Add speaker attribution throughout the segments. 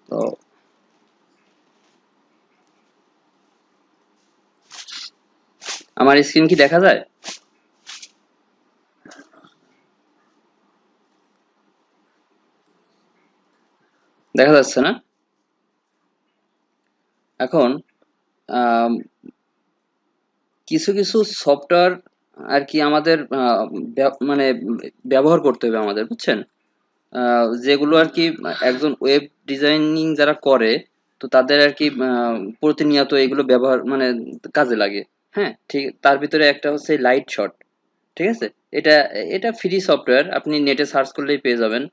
Speaker 1: তো আমার স্ক্রিন কি দেখা যায়? দেখা যাচ্ছে না? এখন আম, কিছু কিছু সফটওয়্যার আর কি আমাদের মানে ব্যবহার করতে হবে আমাদের, বুঝছেন? যেগুলো আর কি একজন ওয়েব ডিজাইনিং যারা করে, তো তাদের আর কি প্রতিনিয়ত এগুলো ব্যবহার মানে কাজে লাগে। হ্যাঁ, ঠিক। তার ভিতরে একটা হচ্ছে লাইট শট। ঠিক আছে? এটা এটা ফ্রি সফটওয়্যার, আপনি নেটে সার্চ করলেই পেয়ে যাবেন।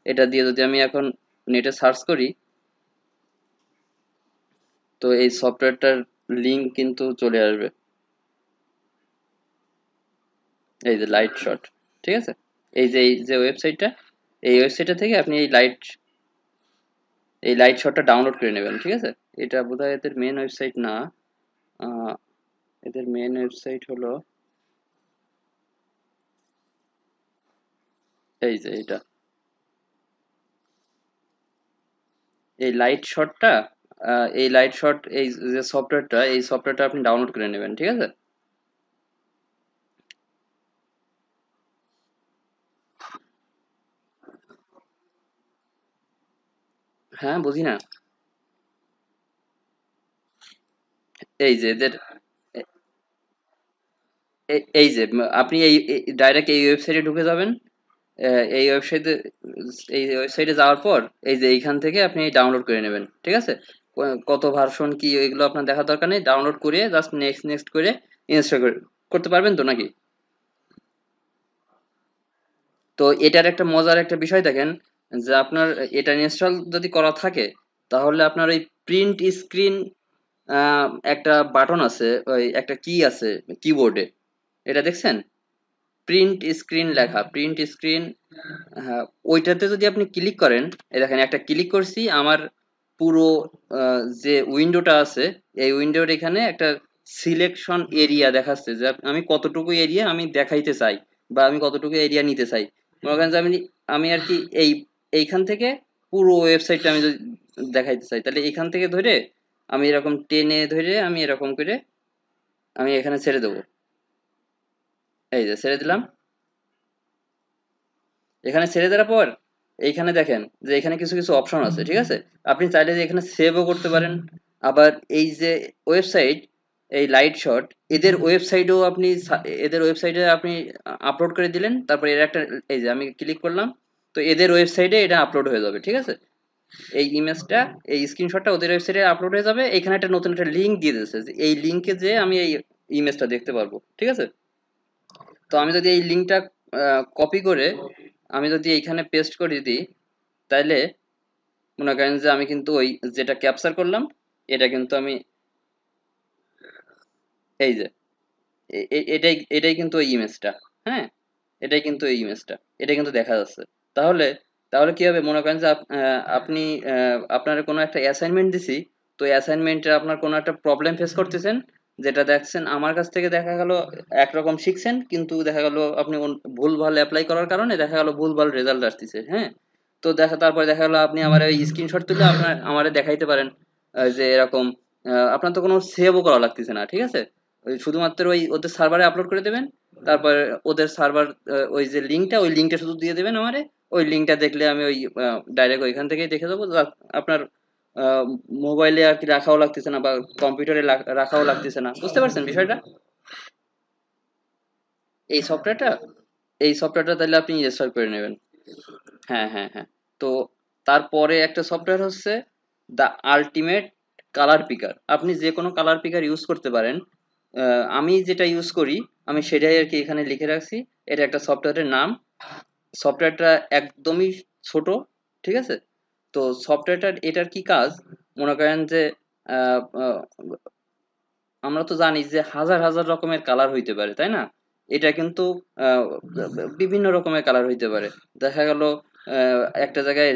Speaker 1: এটা দিয়ে যদি আমি এখন নেটে সার্চ করি, তো এই সফটওয়্যারটার লিংক কিন্তু চলে আসবে। এই যে লাইট শট। ঠিক আছে? এই যে ওয়েবসাইটটা, এই ওয়েবসাইটটা থেকে আপনি এই লাইট শটটা ডাউনলোড করে নেবেন। ঠিক আছে? এটা বোধহয় এদের মেন ওয়েবসাইট না। আহ, এদের মেন ওয়েবসাইট হলো এই যে এটা, এই লাইট শটটা। এই লাইট শট, এই যে সফটওয়্যারটা, এই সফটওয়্যারটা আপনি ডাউনলোড করে নেবেন। ঠিক আছে? হ্যাঁ, বুঝি না। এই যে এদের এই যে আপনি এই ডাইরেক্ট এই ওয়েবসাইটে ঢুকে যাবেন। এই ওয়েবসাইটে যাওয়ার পর এই যে এইখান থেকে আপনি ডাউনলোড করে নেবেন। ঠিক আছে? কত ভার্সন কি এগুলো আপনার দেখার দরকার নেই, ডাউনলোড করে জাস্ট নেক্সট নেক্সট করে ইনস্টল করতে পারবেন তো নাকি? তো এটার একটা মজার একটা বিষয় দেখেন, যে আপনার এটা ইনস্টল যদি করা থাকে, তাহলে আপনার ওই প্রিন্ট স্ক্রিন একটা বাটন আছে, ওই একটা কি আছে কিবোর্ডে, এটা দেখছেন? প্রিন্ট স্ক্রিন লেখা, প্রিন্ট স্ক্রিন। হ্যাঁ, ওইটাতে যদি আপনি ক্লিক করেন, এই দেখেন একটা ক্লিক করছি, আমার পুরো যে উইন্ডোটা আছে, এই উইন্ডোর এখানে একটা সিলেকশন এরিয়া দেখাচ্ছে, যে আমি কতটুকু এরিয়া আমি দেখাইতে চাই, বা আমি কতটুকু এরিয়া নিতে চাই। মনে করেন যে আমি আমি আর কি এইখান থেকে পুরো ওয়েবসাইটটা আমি যদি দেখাইতে চাই, তাহলে এখান থেকে ধরে আমি এরকম টেনে ধরে আমি এরকম করে আমি এখানে ছেড়ে দেবো। এই যে ছেড়ে দিলাম। এখানে ছেড়ে দেওয়ার পর এইখানে দেখেন যে এখানে কিছু কিছু অপশন আছে। ঠিক আছে? আপনি চাইলে যে এখানে সেভও করতে পারেন। আবার এই যে ওয়েবসাইট, এই লাইট শট, এদের ওয়েবসাইটে আপনি আপলোড করে দিলেন, তারপর এর একটা, এই যে আমি ক্লিক করলাম, তো এদের ওয়েবসাইটে এটা আপলোড হয়ে যাবে। ঠিক আছে? এই ইমেজটা, এই স্ক্রিনশটটা ওদের ওয়েবসাইটে আপলোড হয়ে যাবে। এখানে একটা নতুন একটা লিংক দিয়ে দিয়েছে, যে এই লিংকে যে আমি এই ইমেজটা দেখতে পারবো। ঠিক আছে? তো আমি যদি এই লিংকটা কপি করে আমি যদি এইখানে পেস্ট করে দিই, তাইলে মনে করেন যে আমি কিন্তু ওই যেটা ক্যাপচার করলাম, এটা কিন্তু আমি, এই যে এটাই এটাই কিন্তু ওই ইমেজটা। হ্যাঁ, এটাই কিন্তু এই ইমেজটা, এটা কিন্তু দেখা যাচ্ছে। তাহলে তাহলে কি হবে, মনে করেন যে আপনি আপনার কোনো একটা অ্যাসাইনমেন্ট দিছি, তো অ্যাসাইনমেন্টে আপনার কোনো একটা প্রবলেম ফেস করতেছেন, যেটা দেখছেন আমার কাছ থেকে দেখা গেল একরকম শিখছেন, কিন্তু দেখা গেল আপনি ভুলভাল অ্যাপ্লাই করার কারণে দেখা গেল ভুলভাল রেজাল্ট আসতেছে। হ্যাঁ, তো তারপরে দেখা গেল আপনি আমার ওই স্ক্রিনশট তুলে আপনার আমারে দেখাইতে পারেন, যে এরকম আপনার তো কোনো সেভও করা লাগতেছে না। ঠিক আছে? ওই শুধুমাত্র ওই ওদের সার্ভারে আপলোড করে দেবেন। তারপর ওদের সার্ভার, ওই যে লিঙ্কটা, ওই লিঙ্কটা শুধু দিয়ে দেবেন আমারে। ওই লিঙ্কটা দেখলে আমি ওই ডাইরেক্ট ওইখান থেকেই দেখে যাবো। আপনার মোবাইলে আর কি রাখাও লাগতেছে না, বা কম্পিউটারে রাখাও লাগতেছে না। বুঝতে পারছেন বিষয়টা? এই সফটওয়্যারটা এই সফটওয়্যারটা তাহলে আপনি ইনস্টল করে নেবেন। হ্যাঁ, হ্যাঁ, হ্যাঁ। তো তারপরে একটা সফটওয়্যার হচ্ছে দ্য আলটিমেট কালার পিকার। আপনি যে কোনো কালার পিকার ইউজ করতে পারেন। আমি যেটা ইউজ করি, আমি সেটাই আর কি এখানে লিখে রাখছি। এটা একটা সফটওয়্যারের নাম। সফটওয়্যারটা একদমই ছোট। ঠিক আছে? তো সফটওয়্যারটার এটার কি কাজ, মনে করেন যে আহ, আহ, আমরা তো জানি যে হাজার হাজার রকমের কালার হইতে পারে, তাই না? এটা কিন্তু আহ, বিভিন্ন রকমের কালার হইতে পারে। দেখা গেল একটা জায়গায়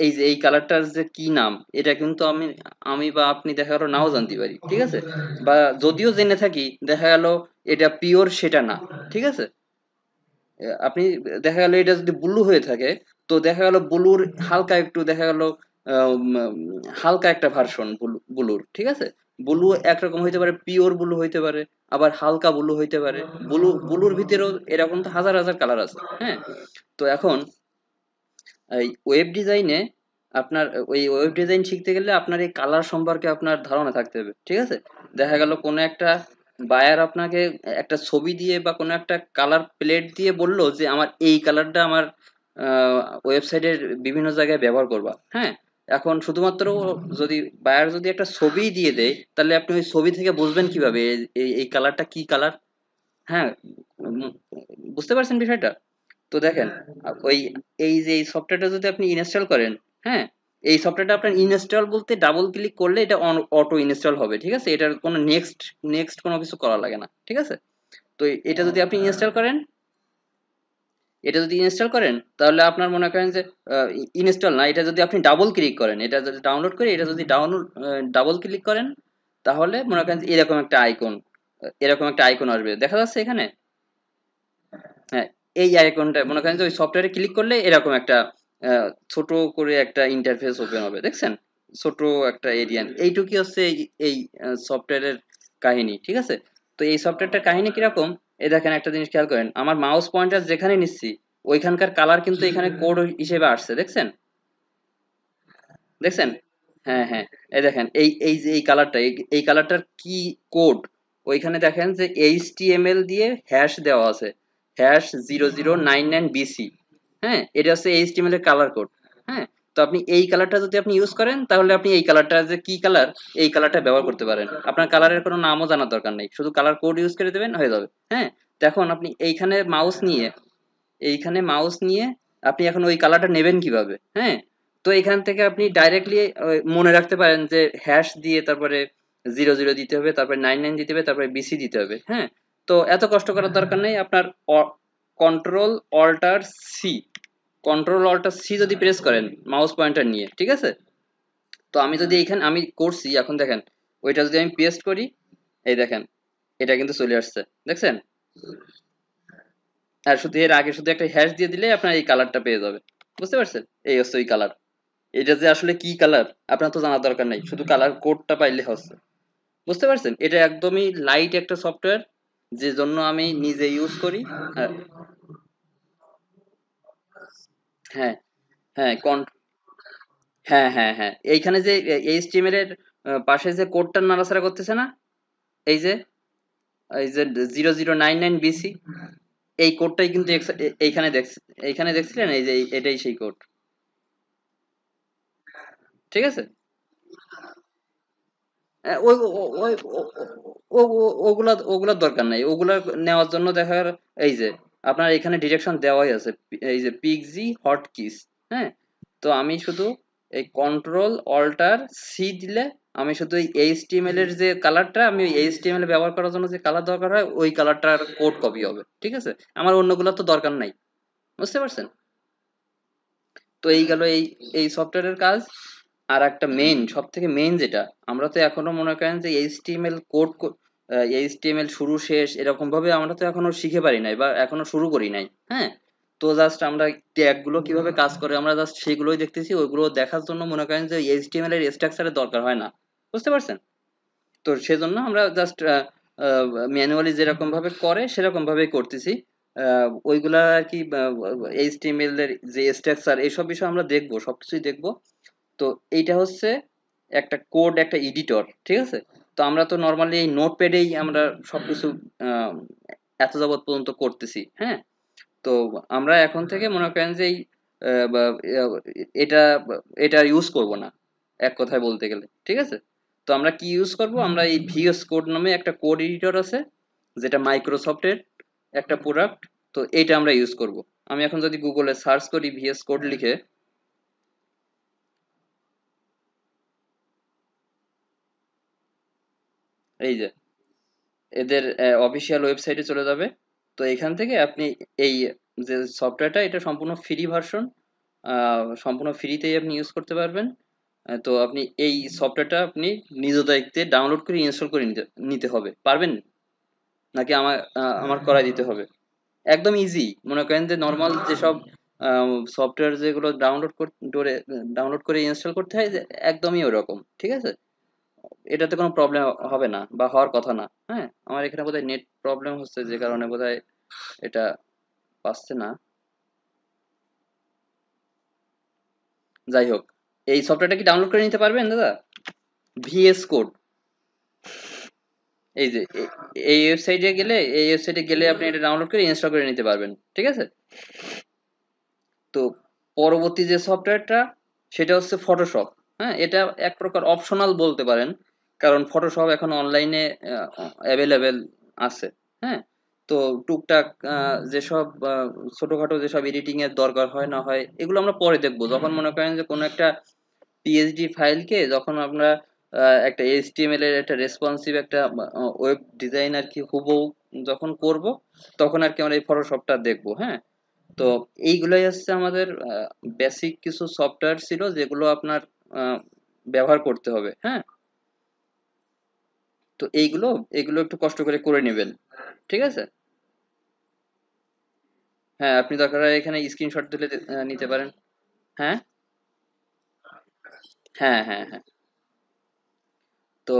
Speaker 1: এই যে এই কালারটার যে কি নাম, এটা কিন্তু আমি আমি বা আপনি দেখা গেল নাও জানতে পারি। ঠিক আছে? বা যদিও জেনে থাকি, দেখা গেল এটা পিওর সেটা না। ঠিক আছে? আপনি দেখা গেল এটা যদি ব্লু হয়ে থাকে, তো দেখা গেল ব্লুর হালকা একটু দেখা গেল হালকা একটা ভার্সন ব্লুর, ঠিক আছে? ব্লু একরকম হইতে পারে, পিওর ব্লু হইতে পারে, আবার হালকা ব্লু হইতে পারে। ব্লুর ভিতরেও এরকম তো হাজার হাজার কালার আছে, হ্যাঁ? তো এখন এই ওয়েব ডিজাইনে আপনার ওই ওয়েব ডিজাইন শিখতে গেলে আপনার এই কালার সম্পর্কে আপনার ধারণা থাকতে হবে, ঠিক আছে? দেখা গেল কোনো একটা বায়ার আপনাকে একটা ছবি দিয়ে বা কোনো একটা কালার প্লেট দিয়ে বললো যে আমার এই কালারটা আমার ওয়েবসাইটের বিভিন্ন জায়গায় ব্যবহার করবা, হ্যাঁ? এখন শুধুমাত্র যদি বায়ার যদি একটা ছবি দিয়ে দেয়, তাহলে আপনি ওই ছবি থেকে বুঝবেন কিভাবে এই কালারটা কি কালার? হ্যাঁ, উম, বুঝতে পারছেন বিষয়টা? তো দেখেন, ওই এই যে এই সফটওয়্যারটা যদি আপনি ইনস্টল করেন, হ্যাঁ, এই সফটওয়্যারটা আপনার ইনস্টল বলতে ডাবল ক্লিক করলে এটা অটো ইনস্টল হবে, ঠিক আছে? এটার কোনো নেক্সট কোনো কিছু করা লাগে না, ঠিক আছে? তো এটা যদি আপনি ইনস্টল করেন, তাহলে আপনার মনে করেন যে ইনস্টল না, এটা যদি আপনি ডাবল ক্লিক করেন, এটা যদি ডাউনলোড করে এটা যদি ডাবল ক্লিক করেন, তাহলে মনে করেন যে এরকম একটা আইকন আসবে, দেখা যাচ্ছে এখানে? হ্যাঁ, এই আইকনটা মনে করেন যে ওই সফটওয়্যারে ক্লিক করলে এরকম একটা ছোট করে একটা ইন্টারফেস ওপেন হবে, দেখছেন? ছোট একটা এরিয়া, এইটুকুই হচ্ছে এই সফটওয়্যারের কাহিনী, ঠিক আছে? তো এই সফটওয়্যারটার কাহিনী কিরকম, এই দেখেন একটা জিনিস খেয়াল করেন, আমার মাউস পয়েন্টার যেখানে নিচ্ছি ওইখানকার কালার কিন্তু এখানে কোড হিসেবে আসছে, দেখছেন? দেখছেন? হ্যাঁ, হ্যাঁ, এই দেখেন এই যে এই কালারটা, এই কালারটার কি কোড, ওইখানে দেখেন যে এইচটিএমএল দিয়ে হ্যাশ দেওয়া আছে, হ্যাশ 0099BC, হ্যাঁ? এটা হচ্ছে এইচটিএমএল এর কালার কোড, হ্যাঁ? তো আপনি এই কালারটা যদি আপনি ইউজ করেন, তাহলে আপনি এই কালারটা যে কি কালার, এই কালারটা ব্যবহার করতে পারেন। আপনার কালারের কোনো নামও জানার দরকার নেই, শুধু কালার কোড ইউজ করে দেবেন, হয়ে যাবে, হ্যাঁ? তো এখন আপনি এইখানে মাউস নিয়ে আপনি এখন ওই কালারটা নেবেন কিভাবে, হ্যাঁ? তো এখান থেকে আপনি ডাইরেক্টলি মনে রাখতে পারেন যে হ্যাশ দিয়ে তারপরে 00 দিতে হবে, তারপরে 99 দিতে হবে, তারপরে বিসি দিতে হবে, হ্যাঁ? তো এত কষ্ট করার দরকার নেই, আপনার control alt C control alt C যদি প্রেস করেন মাউস পয়েন্টার নিয়ে, ঠিক আছে? তো আমি যদি এখানে আমি করছি, এখন দেখেন ওইটা যদি আমি পেস্ট করি, এই দেখেন এটা কিন্তু চলে আসছে, দেখছেন? আর শুধু এর আগে শুধু একটা হ্যাশ দিয়ে দিলে আপনার এই কালারটা পেয়ে যাবে, বুঝতে পারছেন? এই হচ্ছে ওই কালার। এটা যে আসলে কি কালার আপনার তো জানার দরকার নাই, শুধু কালার কোডটা পাইলে হচ্ছে, বুঝতে পারছেন? এটা একদমই লাইট একটা সফটওয়্যার, যে জন্য আমি নিজে ইউজ করি। আর হ্যাঁ, হ্যাঁ, হ্যাঁ, হ্যাঁ, হ্যাঁ, এইখানে যে এইচটিএমএল এর পাশে যে কোডটা নাড়াচাড়া করতেছে না, এই যে এই যে 0099BC, এই কোডটাই কিন্তু এইখানে দেখছিলেন, এই যে এটাই সেই কোড, ঠিক আছে? ওই ওই ওগুলা ওগুলার দরকার নাই, ওগুলা নেওয়ার জন্য এই যে আপনার এখানে ডিরেকশন দেওয়াই আছে, এই যে পিক্সি হট কিস, হ্যাঁ? তো আমি শুধু এই কন্ট্রোল অল্টার সি দিলে আমি শুধু এই এইচটিএমএল এর যে কালারটা, আমি ওই এইচটিএমএল ব্যবহার করার জন্য যে কালার দরকার হয় ওই কালারটার কোড কপি হবে, ঠিক আছে? আমার অন্যগুলো তো দরকার নাই, বুঝতে পারছেন? তো এই গেল এই সফটওয়্যারের কাজ। আর একটা সব থেকে মেইন যেটা, আমরা তো এখনো মনে করেন যে এইচটিএমএল কোড, এইচটিএমএল শুরু শেষ এরকম ভাবে আমরা তো এখনো শিখে পারি নাই বা এখনো শুরু করি নাই, হ্যাঁ? তো জাস্ট আমরা ট্যাগ গুলো কিভাবে কাজ করে আমরা জাস্ট সেগুলোই দেখতেছি, ওইগুলো দেখার জন্য মনে করেন যে এইচটিএমএল এর স্ট্রাকচারের দরকার হয় না, বুঝতে পারছেন? তো সেজন্য আমরা জাস্ট ম্যানুয়ালি যেরকম ভাবে করে সেরকম ভাবেই করতেছি। ওইগুলা আর কি, এইচটিএমএল এর যে স্ট্রাকচার এইসব বিষয় আমরা দেখবো, সবকিছুই দেখবো। তো এইটা হচ্ছে একটা কোড, একটা এডিটর, ঠিক আছে? তো আমরা তো নর্মালি এই নোটপ্যাডেই আমরা সবকিছু আহ, এত যাবৎ পর্যন্ত করতেছি, হ্যাঁ? তো আমরা এখন থেকে মনে করেন যে এই এটা এটা ইউজ করব না, এক কথায় বলতে গেলে, ঠিক আছে? তো আমরা কি ইউজ করব, আমরা এই ভিএস কোড নামে একটা কোড এডিটর আছে, যেটা মাইক্রোসফটের একটা প্রোডাক্ট, তো এইটা আমরা ইউজ করব। আমি এখন যদি গুগলে সার্চ করি ভিএস কোড লিখে, এই যে এদের অফিসিয়াল ওয়েবসাইটে চলে যাবে। তো এখান থেকে আপনি এই যে সফটওয়্যারটা, এটা সম্পূর্ণ ফ্রি ভার্সন, সম্পূর্ণ ফ্রিতেই আপনি ইউজ করতে পারবেন। তো আপনি এই সফটওয়্যারটা আপনি নিজ দায়িত্বে ডাউনলোড করে ইনস্টল করে নিতে নিতে হবে, পারবেন? নাকি আমার করাই দিতে হবে? একদম ইজি, মনে করেন যে নর্মাল যেসব সফটওয়্যার যেগুলো ডাউনলোড করে ইনস্টল করতে হয়, যে একদমই ওরকম, ঠিক আছে? এটাতে কোনো প্রবলেম হবে না বা হওয়ার কথা না। হ্যাঁ, আমার এখানে বোধহয় নেট প্রবলেম হচ্ছে, যে কারণে বোধহয় এটা পাচ্ছে না। যাই হোক, এই সফটওয়্যারটা কি ডাউনলোড করে নিতে পারবেন দাদা? ভিএস কোড, এই যে এই ওয়েবসাইটে গেলে আপনি এটা ডাউনলোড করে ইনস্টল করে নিতে পারবেন, ঠিক আছে? তো পরবর্তী যে সফটওয়্যারটা, সেটা হচ্ছে ফটোশপ। হ্যাঁ, এটা এক প্রকার অপশনাল বলতে পারেন, কারণ ফটোশপ এখন অনলাইনে অ্যাভেলেবেল আছে। হ্যাঁ, তো টুকটাক যেসব ছোটখাটো যেসব এডিটিং এর দরকার হয় না হয়, এগুলো আমরা পরে দেখবো, যখন মনে করেন যে কোনো একটা পিএইচডি ফাইলকে যখন আমরা একটা এইচটিএমএল এর একটা রেসপন্সিভ একটা ওয়েব ডিজাইন আর কি হুবহু যখন করব, তখন আর কি আমরা এই ফটোশপটা দেখবো। হ্যাঁ, তো এইগুলাই হচ্ছে আমাদের বেসিক কিছু সফটওয়্যার ছিল, যেগুলো আপনার আহ, ব্যবহার করতে হবে। হ্যাঁ, তো এইগুলো এগুলো একটু কষ্ট করে করে নেবেন, ঠিক আছে? হ্যাঁ, আপনি দরকার হয় এখানে স্ক্রিনশট তুলে নিতে পারেন। হ্যাঁ, হ্যাঁ, হ্যাঁ, হ্যাঁ। তো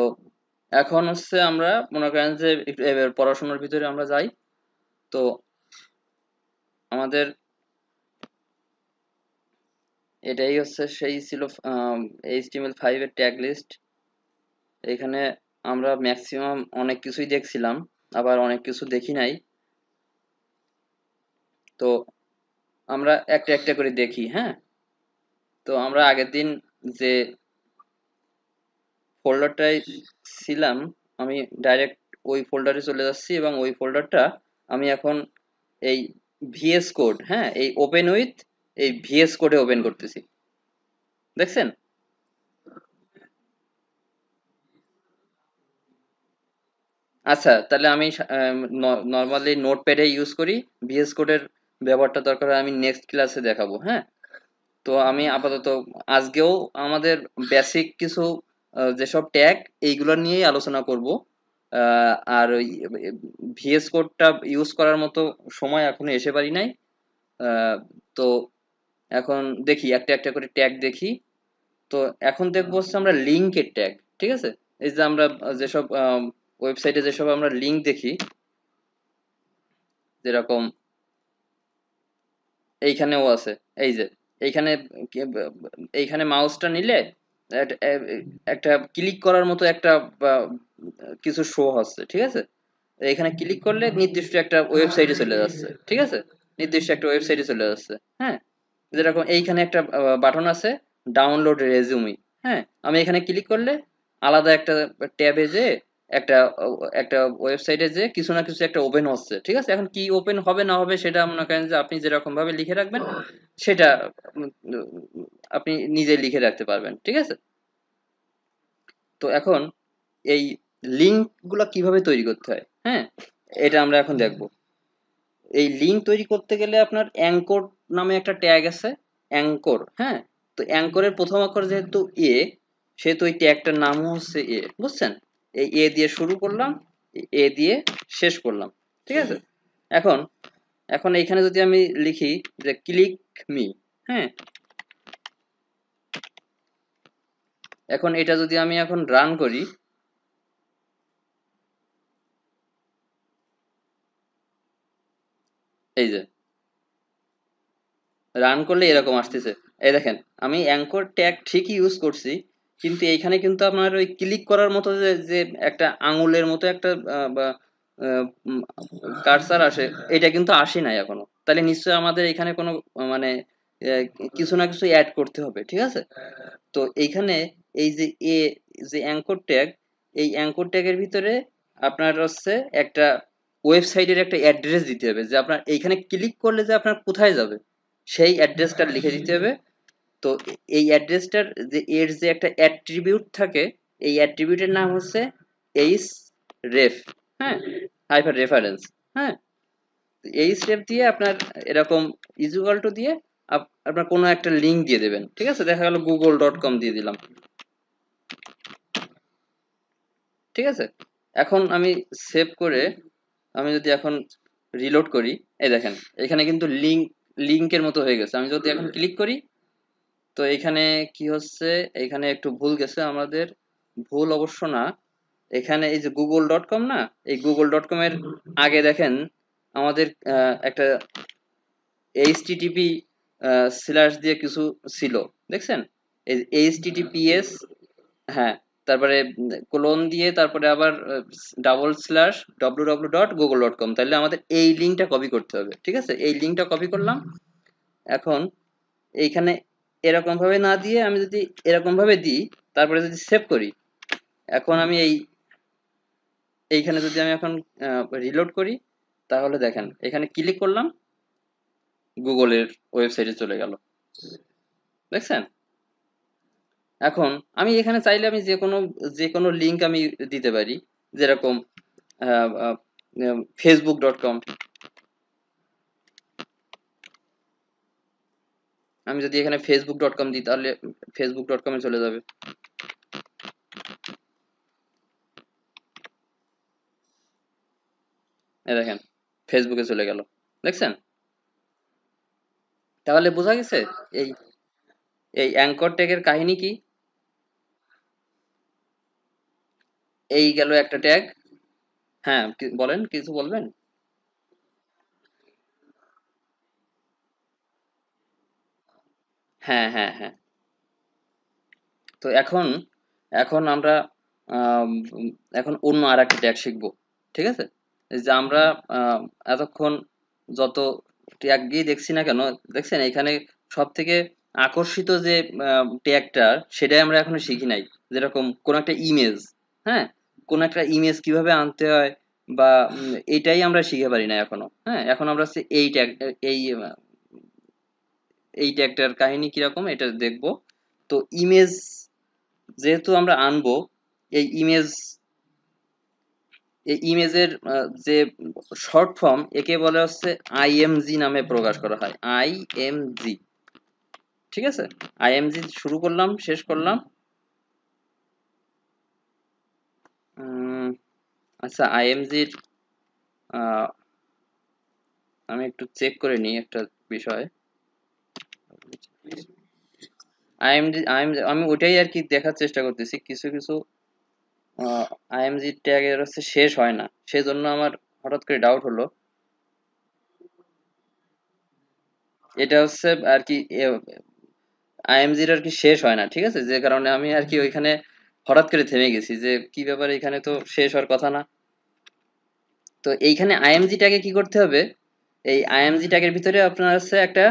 Speaker 1: এখন হচ্ছে আমরা মনে করেন যে একটু এবার পড়াশোনার ভিতরে আমরা যাই। তো আমাদের এটাই হচ্ছে সেই ছিল HTML5 এর ট্যাগ লিস্ট। এখানে আমরা ম্যাক্সিমাম অনেক কিছুই দেখছিলাম, আবার অনেক কিছু দেখি নাই। তো আমরা একটা একটা করে দেখি। হ্যাঁ, তো আমরা আগের দিন যে ফোল্ডারটায় ছিলাম, আমি ডাইরেক্ট ওই ফোল্ডারে চলে যাচ্ছি, এবং ওই ফোল্ডারটা আমি এখন এই ভিএস কোড, হ্যাঁ, এই ওপেন উইথ এই ভিএস কোডে ওপেন করতেছি, দেখছেন? আচ্ছা, তাহলে আমি নর্মালি নোটপ্যাডে ইউজ করি। ভিএস কোডের ব্যবহারটা দরকার হয় আমি নেক্সট ক্লাসে দেখাবো। হ্যাঁ, তো আমি আপাতত আজকেও আমাদের বেসিক কিছু যেসব ট্যাগ, এইগুলো নিয়েই আলোচনা করব। আর ওই ভিএস কোডটা ইউজ করার মতো সময় এখনো এসে পারি নাই। আহ, তো এখন দেখি একটা একটা করে ট্যাগ দেখি। তো এখন দেখবো হচ্ছে আমরা লিঙ্কের ট্যাগ, ঠিক আছে? এই যে আমরা যেসব ওয়েবসাইটে যেসব আমরা লিঙ্ক দেখি, যেরকম এইখানেও আছে। এই যে এইখানে এইখানে মাউসটা নিলে একটা একটা ক্লিক করার মতো একটা বা, কিছু শো হচ্ছে, ঠিক আছে? এখানে ক্লিক করলে নির্দিষ্ট একটা ওয়েবসাইটে চলে যাচ্ছে, ঠিক আছে? নির্দিষ্ট একটা ওয়েবসাইটে চলে যাচ্ছে। হ্যাঁ, যেরকম এইখানে একটা বাটন আছে, ডাউনলোড রেজুমি। হ্যাঁ, আমি এখানে ক্লিক করলে আলাদা একটা ট্যাবে যে একটা একটা ওয়েবসাইটে যে কিছু না কিছু একটা ওপেন হচ্ছে, ঠিক আছে? এখন কি ওপেন হবে না হবে সেটা মনে করেন যে আপনি যেরকম ভাবে লিখে রাখবেন, সেটা উম, আপনি নিজে লিখে রাখতে পারবেন, ঠিক আছে? তো এখন এই লিঙ্ক গুলা কিভাবে তৈরি করতে হয়, হ্যাঁ, এটা আমরা এখন দেখবো। এই লিঙ্ক তৈরি করতে গেলে আপনার অ্যাঙ্কর নামে একটা ট্যাগ আছে, অ্যাঙ্কর। হ্যাঁ, তো অ্যাঙ্করের প্রথম অক্ষর যেহেতু এ, সেহেতু ওই ট্যাগটার নামও হচ্ছে এ, বুঝছেন? এই এ দিয়ে শুরু করলাম, এ দিয়ে শেষ করলাম, ঠিক আছে? এখন এখন এইখানে যদি আমি লিখি যে ক্লিক মি, হ্যাঁ, এখন এটা যদি আমি এখন রান করি, এই যে রান করলে এরকম আসতেছে। এই দেখেন, আমি অ্যাঙ্কর ট্যাগ ঠিকই ইউজ করছি, কিন্তু এইখানে কিন্তু আপনার ওই ক্লিক করার মতো যে যে একটা আঙুলের মতো একটা কার্সার আসে, এটা কিন্তু আসে নাই এখনো। তাহলে নিশ্চয়ই আমাদের এখানে কোনো মানে আহ, কিছু না কিছু অ্যাড করতে হবে, ঠিক আছে? তো এইখানে এই যে এ, যে অ্যাঙ্কর ট্যাগ, এই অ্যাঙ্কর ট্যাগের ভিতরে আপনার হচ্ছে একটা ওয়েবসাইটের একটা অ্যাড্রেস দিতে হবে, যে আপনার এইখানে ক্লিক করলে যে আপনার কোথায় যাবে, সেই অ্যাড্রেসটা লিখে দিতে হবে। তো এই অ্যাড্রেসটার যে এর যে একটা অ্যাট্রিবিউট থাকে, এই অ্যাট্রিবিউটের নাম হচ্ছে এইচ রেফ। হ্যাঁ, হাইপার রেফারেন্স। হ্যাঁ, এইচ রেফ দিয়ে আপনার এরকম ইজুয়াল টু দিয়ে আপনার কোনো একটা লিঙ্ক দিয়ে দেবেন, ঠিক আছে? দেখা গেল google.com দিয়ে দিলাম, ঠিক আছে? এখন আমি সেভ করে আমি যদি এখন রিলোড করি, এই দেখেন এখানে কিন্তু লিঙ্ক লিংকের মতো হয়ে গেছে। আমি যদি এখন ক্লিক করি, তো এখানে কি হচ্ছে, এখানে একটু ভুল গেছে আমাদের, ভুল অবশ্য না, এখানে এই যে google.com না, এই google.com এর আগে দেখেন আমাদের একটা এইচটিটিপি স্ল্যাশ দিয়ে কিছু ছিল, দেখছেন? এই এইচটিটিপিএস, হ্যাঁ, তারপরে কোলন দিয়ে তারপরে আবার ডাবল স্ল্যাশ www.google.com, তাহলে আমাদের এই লিঙ্কটা কপি করতে হবে, ঠিক আছে? এই লিঙ্কটা কপি করলাম। এখন এইখানে এরকম ভাবে না দিয়ে আমি যদি এরকম ভাবে দিই, তারপরে যদি সেভ করি, এখন আমি এইখানে যদি আমি এখন রিলোড করি, তাহলে দেখেন এখানে ক্লিক করলাম, গুগলের ওয়েবসাইটে চলে গেল, দেখছেন? এখন আমি এখানে চাইলে আমি যে কোনো লিঙ্ক আমি দিতে পারি, যেরকম facebook.com, আমি যদি এখানে facebook.com দিই তাহলে facebook.com এ চলে যাবে। এই দেখেন ফেসবুকে চলে গেল, দেখছেন? তাহলে বোঝা গেছে এই এই অ্যাঙ্কর ট্যাগের কাহিনী কি। এই গেল একটা ট্যাগ। হ্যাঁ, বলেন, কিছু বলবেন? হ্যাঁ, হ্যাঁ, হ্যাঁ। তো এখন এখন আমরা আম, এখন অন্য আর একটা ট্যাগ শিখবো, ঠিক আছে? এই যে আমরা এতক্ষণ যত ট্যাগ গিয়ে দেখছি না কেন, দেখছেন এখানে সব থেকে আকর্ষিত যে ট্যাগটা, সেটাই আমরা এখনো শিখি নাই। যেরকম কোন একটা ইমেজ, হ্যাঁ, কোন একটা ইমেজ কিভাবে আনতে হয়, বা এটাই আমরা শিখে পারি না এখনো। হ্যাঁ, এখন আমরা হচ্ছে এই ট্যাগ, এই এই ট্যাগটার কাহিনী কিরকম এটা দেখবো। তো ইমেজ যেহেতু আমরা আনবো, এই ইমেজ, এই ইমেজের যে শর্ট ফর্ম, একে বলে হচ্ছে আইএমজি নামে প্রকাশ করা হয়, আইএমজি, ঠিক আছে? আইএমজি শুরু করলাম, শেষ করলাম। আচ্ছা, আইএমজির আমি একটু চেক করে নিই একটা বিষয়। আইএমজি আমি ওটাই আর কি দেখার চেষ্টা করতেছি, কিছু কিছু আইএমজি ট্যাগের হচ্ছে শেষ হয় না, সেজন্য আমার হঠাৎ করে ডাউট হলো। এটা হচ্ছে আর কি আইএমজির আর কি শেষ হয় না, ঠিক আছে? যে কারণে আমি আর কি ওইখানে হঠাৎ করে থেমে গেছি, যে কি ব্যাপার, এখানে তো শেষ হওয়ার কথা না। তো এইখানে আইএমজি ট্যাগে কি করতে হবে, এই আইএমজি ট্যাগের ভিতরে আপনার আছে একটা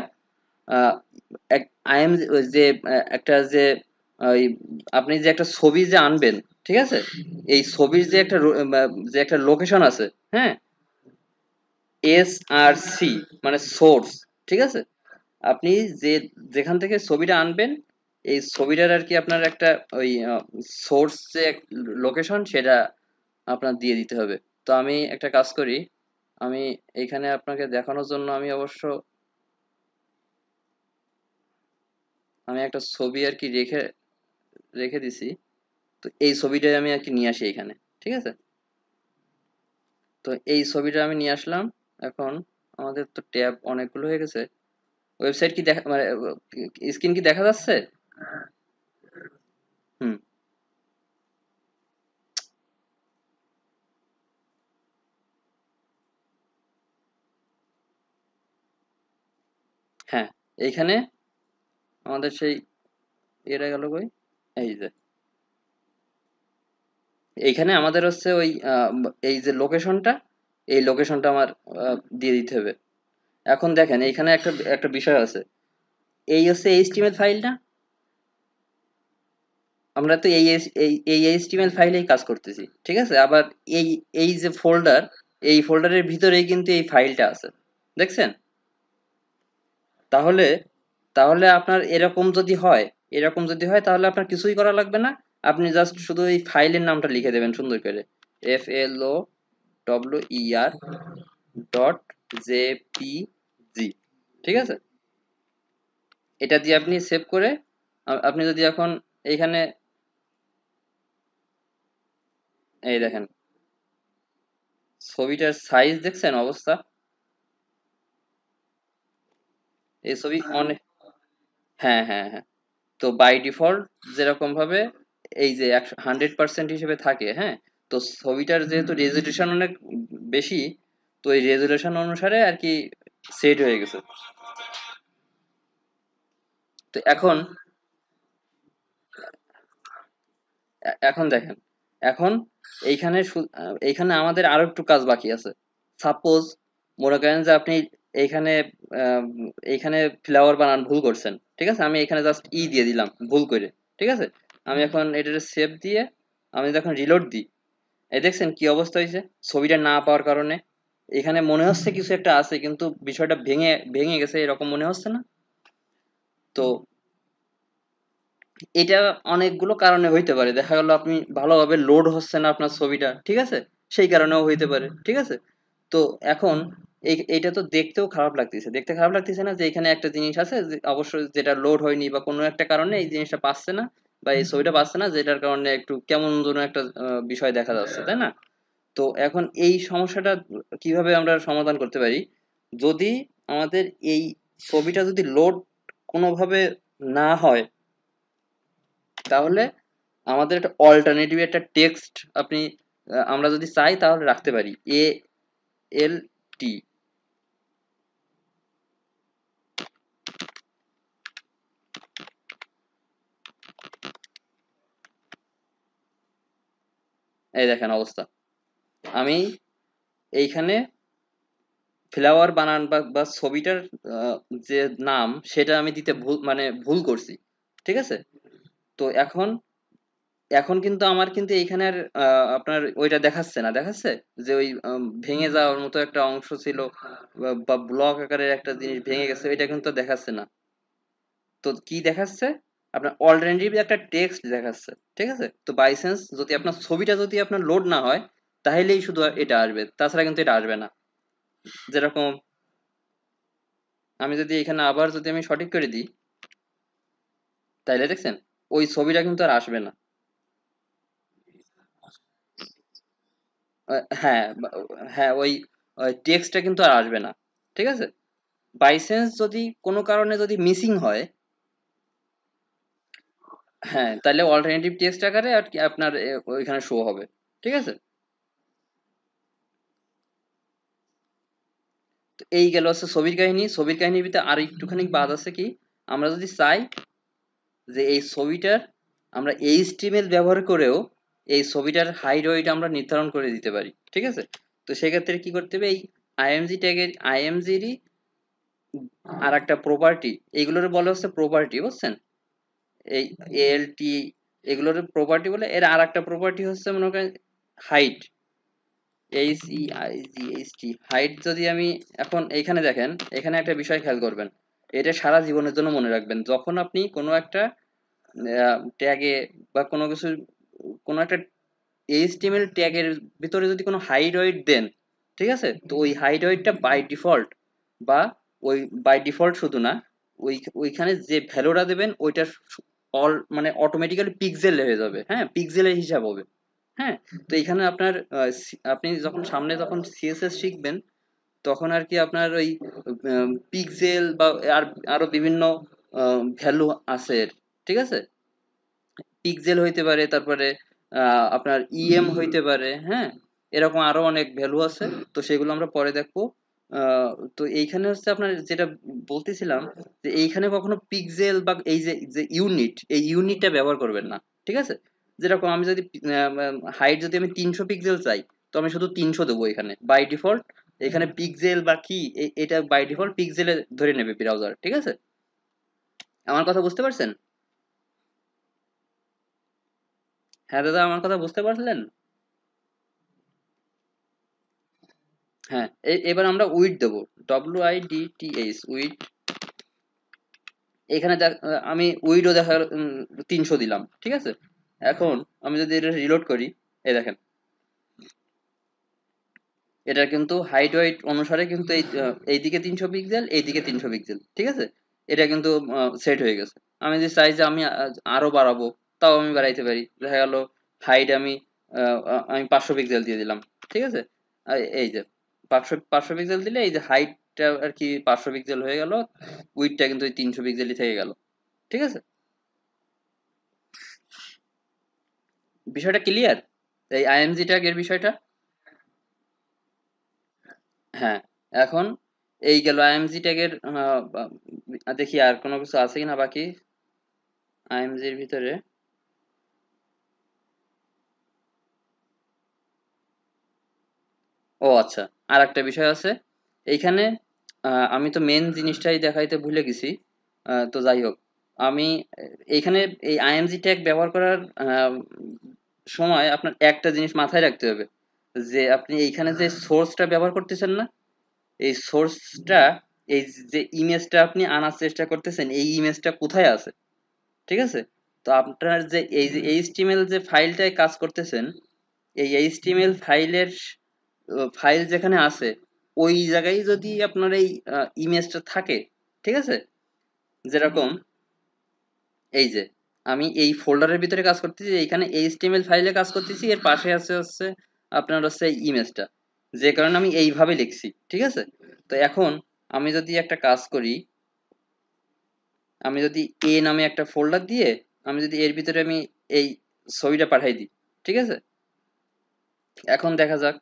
Speaker 1: আইএমজি যে একটা যে ওই আপনি যে একটা ছবি যে আনবেন, ঠিক আছে? এই ছবির যে একটা যে একটা লোকেশন আছে, হ্যাঁ, SRC, মানে সোর্স, ঠিক আছে? আপনি যে যেখান থেকে ছবিটা আনবেন, এই ছবিটার আর কি আপনার একটা ওই সোর্স যে লোকেশন, সেটা আপনার দিয়ে দিতে হবে। তো আমি একটা কাজ করি, আমি এখানে আপনাকে দেখানোর জন্য আমি অবশ্য আমি একটা ছবি আর কি রেখে রেখে দিছি। তো এই ছবিটাই আমি আর কি নিয়ে আসি এখানে, ঠিক আছে? তো এই ছবিটা আমি নিয়ে আসলাম। এখন আমাদের তো ট্যাব অনেকগুলো হয়ে গেছে। ওয়েবসাইট কি দেখা, মানে স্ক্রিন কি দেখা যাচ্ছে? হুম। হ্যাঁ, এইখানে আমাদের সেই এটা গেল কই, এই যে এইখানে আমাদের হচ্ছে ওই এই যে লোকেশনটা, এই লোকেশনটা আমার দিয়ে দিতে হবে। এখন দেখেন এইখানে একটা একটা বিষয় আছে, এই হচ্ছে এইচটিএমএল ফাইল না, আমরা তো এই এইচটিএমএল ফাইলেই কাজ করতেছি, ঠিক আছে? আবার এই এই যে ফোল্ডার, এই ফোল্ডারের ভিতরেই কিন্তু এই ফাইলটা আছে, দেখছেন? তাহলে তাহলে আপনার এরকম যদি হয় তাহলে আপনার কিছুই করা লাগবে না। আপনি জাস্ট শুধু এই ফাইলের নামটা লিখে দেবেন সুন্দর করে, FLOWER.jpg, ঠিক আছে? এটা দিয়ে আপনি সেভ করে আপনি যদি এখন এইখানে এই দেখেন ছবিটার সাইজ দেখছেন অবস্থা, এই ছবি অনেক, হ্যাঁ হ্যাঁ হ্যাঁ, তো বাই ডিফল্ট যেরকম ভাবে এই যে 100% হিসেবে থাকে, হ্যাঁ, তো ছবিটার যেহেতু রেজলিউশন অনেক বেশি, তো এই রেজলিউশন অনুসারে আর কি সেট হয়ে গেছে। তো এখন এখন দেখেন, এখন এইখানে এইখানে আমাদের আরো একটু কাজ বাকি আছে। সাপোজ মনে করেন যে আপনি এইখানে আহ, এইখানে ফ্লাওয়ার বানান ভুল করছেন, ঠিক আছে, আমি এখানে জাস্ট দিয়ে দিলাম ভুল করে, ঠিক আছে, আমি এখন এটার সেভ দিয়ে আমি যখন রিলোড দিই, এই দেখছেন কি অবস্থা হয়েছে ছবিটা না পাওয়ার কারণে। এখানে মনে হচ্ছে কিছু একটা আছে কিন্তু বিষয়টা ভেঙে ভেঙে গেছে এরকম মনে হচ্ছে না? তো এটা অনেকগুলো কারণে হইতে পারে, দেখা গেল আপনি ভালোভাবে লোড হচ্ছে না আপনার ছবিটা, ঠিক আছে, সেই কারণেও হইতে পারে, ঠিক আছে। তো এখন এইটা তো দেখতেও খারাপ লাগতেছে, দেখতে খারাপ লাগতেছে না যে এখানে একটা জিনিস আছে যে অবশ্যই যেটা লোড হয়নি বা কোনো একটা কারণে এই জিনিসটা পাচ্ছে না বা এই ছবিটা পাচ্ছে না, যেটার কারণে একটু কেমন যেন একটা বিষয় দেখা যাচ্ছে, তাই না? তো এখন এই সমস্যাটা কিভাবে আমরা সমাধান করতে পারি? যদি আমাদের এই ছবিটা যদি লোড কোনোভাবে না হয়, তাহলে আমাদের একটা অল্টারনেটিভ একটা টেক্সট আপনি আমরা যদি চাই তাহলে রাখতে পারি ALT। এই দেখেন অবস্থা, আমি এইখানে ফ্লাওয়ার বানান বা ছবিটার আহ, যে নাম সেটা আমি দিতে ভুল মানে ভুল করছি, ঠিক আছে। তো এখন এখন কিন্তু আমার কিন্তু এইখানে আর আপনার ওইটা দেখাচ্ছে না, দেখাচ্ছে যে ওই ভেঙে যাওয়ার মতো একটা অংশ ছিল বা ব্লক আকারের একটা জিনিস ভেঙে গেছে, ওইটা কিন্তু দেখাচ্ছে না। তো কি দেখাচ্ছে? আপনার অল্টারনেটিভ একটা টেক্সট দেখাচ্ছে, ঠিক আছে। তো বাই চান্স যদি আপনার ছবিটা যদি আপনার লোড না হয়, তাহলেই শুধু এটা আসবে, তাছাড়া কিন্তু এটা আসবে না। যেরকম আমি যদি এখানে আবার যদি আমি সঠিক করে দিই, তাইলে দেখছেন ওই ছবিটা কিন্তু আর আসবে না। হ্যাঁ হ্যাঁ, ওই টেক্সটটা কিন্তু আর আসবে না, ঠিক আছে। বাই চান্স যদি কোনো কারণে যদি মিসিং হয়, হ্যাঁ, তাহলে অল্টারনেটিভ টেক্সট আকারে আর কি আপনার ওইখানে শো হবে, ঠিক আছে। তো এই গেল হচ্ছে ছবির কাহিনী। ছবির কাহিনীর ভিতরে আর একটুখানি বাদ আছে কি, আমরা যদি চাই যে এই ছবিটার আমরা এইচটিএমএল ব্যবহার করেও এই ছবিটার হাইট ওয়েট আমরা নির্ধারণ করে দিতে পারি, ঠিক আছে। তো সেক্ষেত্রে কি করতে হবে, এই আইএমজি ট্যাগের আইএমজিরই আর একটা প্রপার্টি, এইগুলোর বলে হচ্ছে প্রপার্টি, বুঝছেন? এই এএলটি এগুলোর প্রপার্টি বলে, এর আর একটা প্রপার্টি হচ্ছে মনে করেন হাইট, HEIGHT হাইট। যদি আমি এখন এইখানে দেখেন, এখানে একটা বিষয় খেয়াল করবেন, এটা সারা জীবনের জন্য মনে রাখবেন, যখন আপনি কোনো একটা ট্যাগে বা কোনো কিছু কোনো একটা এইচটিএমএল ট্যাগের ভিতরে যদি কোনো হাইট ওয়েট দেন, ঠিক আছে, তো ওই হাইট ওয়েটটা বাই ডিফল্ট বা ওই বাই ডিফল্ট শুধু না, ওইখানে যে ভ্যালুটা দেবেন ওইটা অল মানে অটোমেটিক্যালি পিক্সেল হয়ে যাবে, হ্যাঁ, পিক্সেলের হিসাব হবে। হ্যাঁ, তো এখানে আপনার আপনি যখন সামনে যখন সিএসএস শিখবেন, তখন আর কি আপনার ওই পিক্সেল বা আর আরো বিভিন্ন ভ্যালু আছে এর, ঠিক আছে। পিক্সেল হইতে পারে, তারপরে আপনার হইতে পারে, হ্যাঁ, এরকম আরো অনেক ভ্যালু আছে। তো সেগুলো আমরা পরে দেখবো। আহ, তো এইখানে হচ্ছে আপনার যেটা বলতেছিলাম, যে এইখানে কখনো পিক্সেল বা এই যে যে ইউনিট, এই ইউনিটটা ব্যবহার করবেন না, ঠিক আছে। যেরকম আমি যদি হাইট যদি আমি 300 পিক্সেল চাই, তো আমি শুধু 300 দেবো এখানে বাই ডিফল্ট। এখানে পিক্সেল বা কি এটা বাই ডিফল্ট পিক্সেলে ধরে নেবে ব্রাউজার, ঠিক আছে। আমার কথা বুঝতে পারছেন? হ্যাঁ দাদা, আমার কথা বুঝতে পারলেন? হ্যাঁ, এবার আমরা উইড দেবো, WIDTH উইড। এখানে আমি উইডও দেখা 300 দিলাম, ঠিক আছে। এখন আমি যদি এটা রিলোড করি, এই দেখেন এটা কিন্তু হাইট ওয়েট অনুসারে কিন্তু এইদিকে 300 পিক্সেল, এইদিকে 300 পিক্সেল, ঠিক আছে। এটা কিন্তু সেট হয়ে গেছে। আমি যদি চাই যে আমি আরো বাড়াবো, তাও আমি বাড়াইতে পারি, দেখা গেল হাইট আমি আমি 500 পিক্সেল দিয়ে দিলাম, ঠিক আছে। এই যে 500 500 পিক্সেল দিলে এই যে হাইট হাইটটা আর কি 500 পিক্সেল হয়ে গেল, উইডথটা কিন্তু ওই 300 পিক্সেলই থেকে গেল। ঠিক আছে, বিষয়টা ক্লিয়ার এই আইএমজি ট্যাগ এর বিষয়টা? হ্যাঁ, এখন এই গেল আইএমজি ট্যাগের। দেখি আর কোনো কিছু আছে কিনা বাকি আইএমজির ভিতরে। ও আচ্ছা, আর একটা বিষয় আছে এইখানে। আমি তো মেন জিনিসটাই দেখাইতে ভুলে গেছি। তো যাই হোক, আমি এইখানে এই আইএমজি ট্যাগ ব্যবহার করার সময় আপনার একটা জিনিস মাথায় রাখতে হবে, যে আপনি এইখানে যে সোর্সটা ব্যবহার করতেছেন না, এই সোর্সটা, এই যে ইমেজটা আপনি আনার চেষ্টা করতেছেন, এই ইমেজটা কোথায় আছে। ঠিক আছে, তো আপনার যে এই যে এইচটিএমএল যে ফাইলটায় কাজ করতেছেন, এই এইচটিএমএল ফাইলের ফাইল যেখানে আছে ওই জায়গায় যদি আপনার এই ইমেজটা থাকে, ঠিক আছে, যেরকম এই যে আমি এই ফোল্ডারের ভিতরে কাজ করতেছি, এইখানে এইচটিএমএল ফাইলে কাজ করতেছি, এর পাশে আছে হচ্ছে আপনার হচ্ছে ইমেজটা, যে কারণে আমি এইভাবে লিখছি। ঠিক আছে, তো এখন আমি যদি একটা কাজ করি, আমি যদি এ নামে একটা ফোল্ডার দিয়ে আমি যদি এর ভিতরে আমি এই ছবিটা পাঠাই দিই, ঠিক আছে, এখন দেখা যাক,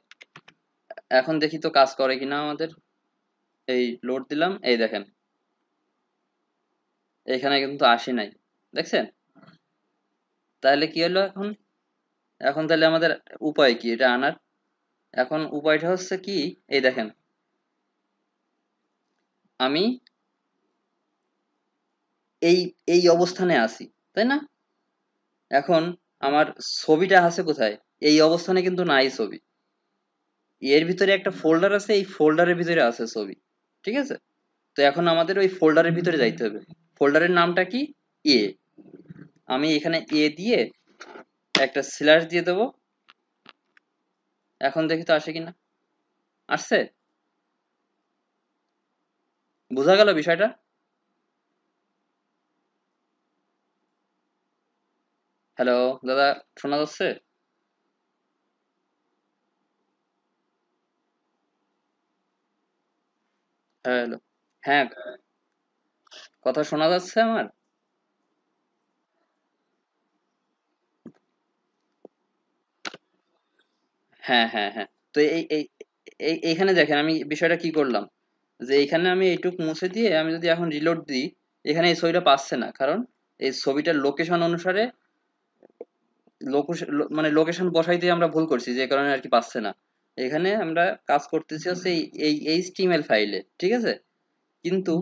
Speaker 1: এখন দেখি তো কাজ করে কিনা আমাদের। এই লোড দিলাম, এই দেখেন এখানে কিন্তু আসে নাই, দেখছেন? তাহলে কি হলো এখন? এখন তাহলে আমাদের উপায় কি এটা আনার? এখন উপায়টা হচ্ছে কি, এই দেখেন আমি এই এই অবস্থানে আছি, তাই না? এখন আমার ছবিটা আছে কোথায়? এই অবস্থানে কিন্তু নাই ছবি, এর ভিতরে একটা ফোল্ডার আছে, এই ফোল্ডারের ভিতরে আছে ছবি। ঠিক আছে, তো এখন আমাদের ওই ফোল্ডারের ভিতরে যাইতে হবে। ফোল্ডারের নামটা কি? এ। আমি এখানে এ দিয়ে একটা স্ল্যাশ দিয়ে দেবো, এখন দেখি তো আসে কিনা। আসছে? বোঝা গেল বিষয়টা? হ্যালো দাদা, শোনা যাচ্ছে? হ্যালো, হ্যাঁ, কথা শোনা যাচ্ছে আমার? হ্যাঁ হ্যাঁ হ্যাঁ, তো এইখানে দেখেন আমি বিষয়টা কি করলাম, যে এইখানে আমি এইটুক মুছে দিয়ে আমি যদি এখন রিলোড দিই, এখানে এই ছবিটা পাচ্ছে না, কারণ এই ছবিটার লোকেশন অনুসারে মানে লোকেশন বসাইতে আমরা ভুল করছি, যে কারণে আর কি পাচ্ছে না। এখানে আমরা কাজ করতেছি হচ্ছে এই এইচটিএমএল ফাইলে, ঠিক আছে, কিন্তু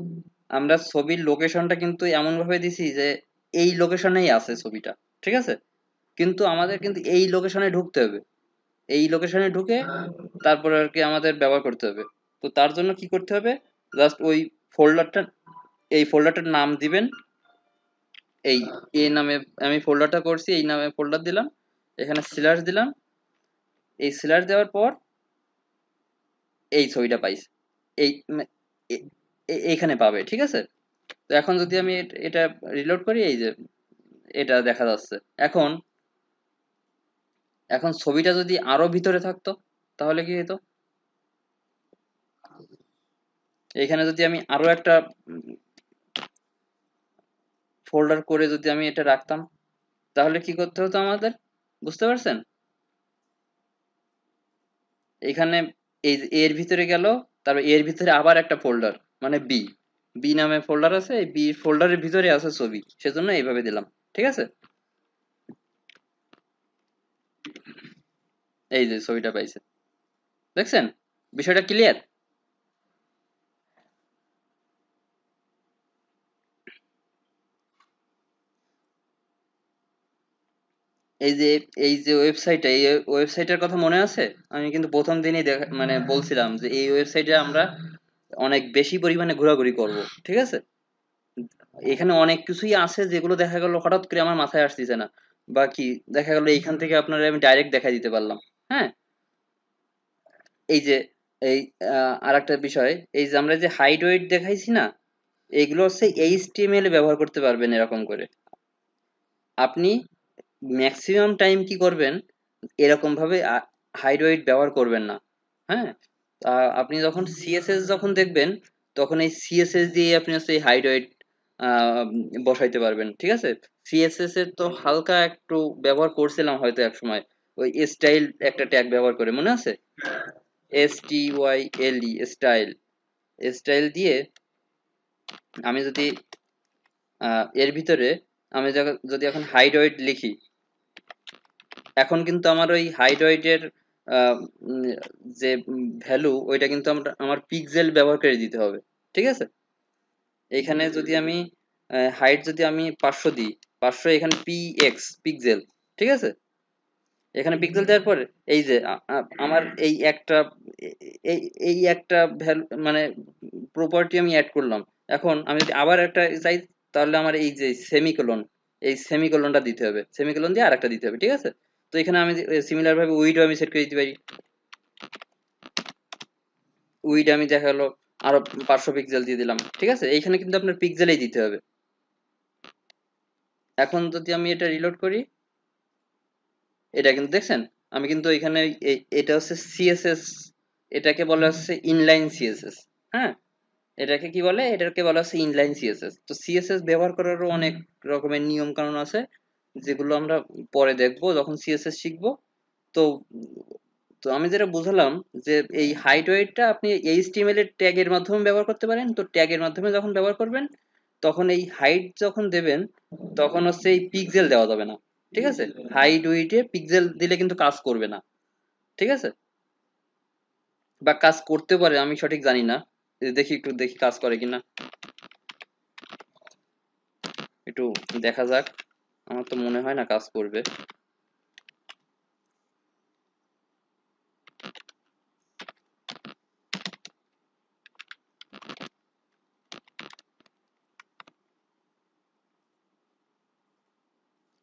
Speaker 1: আমরা ছবির লোকেশনটা কিন্তু এমন ভাবে দিছি যে এই লোকেশনেই আছে ছবিটা। ঠিক আছে, কিন্তু আমাদের কিন্তু এই লোকেশনে ঢুকতে হবে, এই লোকেশনে ঢুকে তারপরে আর কি আমাদের ব্যবহার করতে হবে। তো তার জন্য কি করতে হবে, জাস্ট ওই ফোল্ডারটা, এই ফোল্ডারটার নাম দিবেন, এই এ নামে আমি ফোল্ডারটা করছি, এই নামে ফোল্ডার দিলাম, এখানে স্ল্যাশ দিলাম, এই স্ল্যাশ দেওয়ার পর এই ছবিটা পাইছে, এই এইখানে পাবে। ঠিক আছে, তো এখন যদি আমি এটা রিলোড করি, এই যে এটা দেখা যাচ্ছে। এখন এখন ছবিটা যদি আরো ভিতরে থাকতো তাহলে কি হতো, এখানে যদি আমি আরো একটা ফোল্ডার করে যদি আমি এটা রাখতাম, তাহলে কি করতে হতো আমাদের, বুঝতে পারছেন? এখানে এই যে এর ভিতরে গেল, তারপর এর ভিতরে আবার একটা ফোল্ডার, মানে বি, বি নামে ফোল্ডার আছে, এই বি ফোল্ডারের ভিতরে আছে ছবি, সেজন্য এইভাবে দিলাম। ঠিক আছে, এই যে ছবিটা পাইছে, দেখছেন? বিষয়টা ক্লিয়ার? এই যে এই যে ওয়েবসাইটটা, এই ওয়েবসাইটের কথা মনে আছে? আমি কিন্তু প্রথম দিনই দেখা মানে বলছিলাম যে এই ওয়েবসাইটে আমরা অনেক বেশি পরিমাণে ঘোরাঘুরি করব। ঠিক আছে, এখানে অনেক কিছুই আছে যেগুলো দেখা গেল হঠাৎ করে আমার মাথায় আসতেছে না, বা কি দেখা গেল এইখান থেকে আপনারা আমি ডাইরেক্ট দেখাই দিতে পারলাম। হ্যাঁ, এই যে এই আর একটা বিষয়, এই যে আমরা যে হাইট ওয়েট দেখাইছি না, এইগুলো হচ্ছে এইচটিএমএল এ ব্যবহার করতে পারবেন এরকম করে। আপনি ম্যাক্সিমাম টাইম কি করবেন, এরকম ভাবে হাইড ওয়েট ব্যবহার করবেন না। হ্যাঁ, আপনি যখন সিএসএস যখন দেখবেন, তখন এই সিএসএস দিয়ে আপনি হচ্ছে এই হাইট ওয়েট বসাইতে পারবেন, ঠিক আছে। সিএসএস এর তো হালকা একটু ব্যবহার করছিলাম হয়তো এক সময়, ওই স্টাইল একটা ট্যাগ ব্যবহার করে, মনে আছে? STYLE, style. স্টাইল দিয়ে আমি যদি এর ভিতরে আমি যদি এখন হাইট ওয়েট লিখি, এখন কিন্তু আমার ওই হাইট ওয়েটের যে ভ্যালু, ওইটা কিন্তু আমার পিক্সেল ব্যবহার করে দিতে হবে, ঠিক আছে। এখানে যদি আমি হাইট যদি আমি 500 দিই, 500, এখানে পিক্সেল, ঠিক আছে। এখানে পিক্সেল দেওয়ার পরে এই যে আমার এই একটা এই এই একটা ভ্যালু মানে প্রপার্টি আমি অ্যাড করলাম। এখন আমি যদি আবার একটা চাই, তাহলে আমার এই যে সেমিকোলন, এই সেমিকোলনটা দিতে হবে, সেমিকোলন দিয়ে আরেকটা দিতে হবে, ঠিক আছে। তো এখানে আমি সিমিলার ভাবে উইডও আমি সেট করে দিতে পারি। উইড আমি দেখা গেলো আরো 500 পিক্সেল দিয়ে দিলাম, ঠিক আছে। এইখানে কিন্তু আপনার পিক্সেলেই দিতে হবে। এখন যদি আমি এটা রিলোড করি, এটা কিন্তু দেখছেন, আমি কিন্তু এখানে এটা হচ্ছে সিএসএস, এটাকে বলা হচ্ছে ইনলাইন সিএসএস। হ্যাঁ, এটাকে কি বলে, এটাকে বলা হচ্ছে ইনলাইন সিএসএস। তো সিএসএস ব্যবহার করারও অনেক রকমের নিয়ম কানুন আছে, যেগুলো আমরা পরে দেখবো যখন সিএসএস শিখবো। তো তো আমি যেটা বুঝলাম, যে এই হাইট ওয়েটটা আপনি এইচটিএমএল এর ট্যাগের মাধ্যমে ব্যবহার করতে পারেন। তো ট্যাগের মাধ্যমে যখন ব্যবহার করবেন, তখন এই হাইট যখন দেবেন, তখন হচ্ছে এই পিক্সেল দেওয়া যাবে না, ঠিক আছে। হাইট ওয়েটে পিক্সেল দিলে কিন্তু কাজ করবে না, ঠিক আছে। বা কাজ করতে পারে, আমি সঠিক জানি না। দেখি, একটু দেখি কাজ করে কিনা, একটু দেখা যাক। আমার তো মনে হয় না কাজ করবে।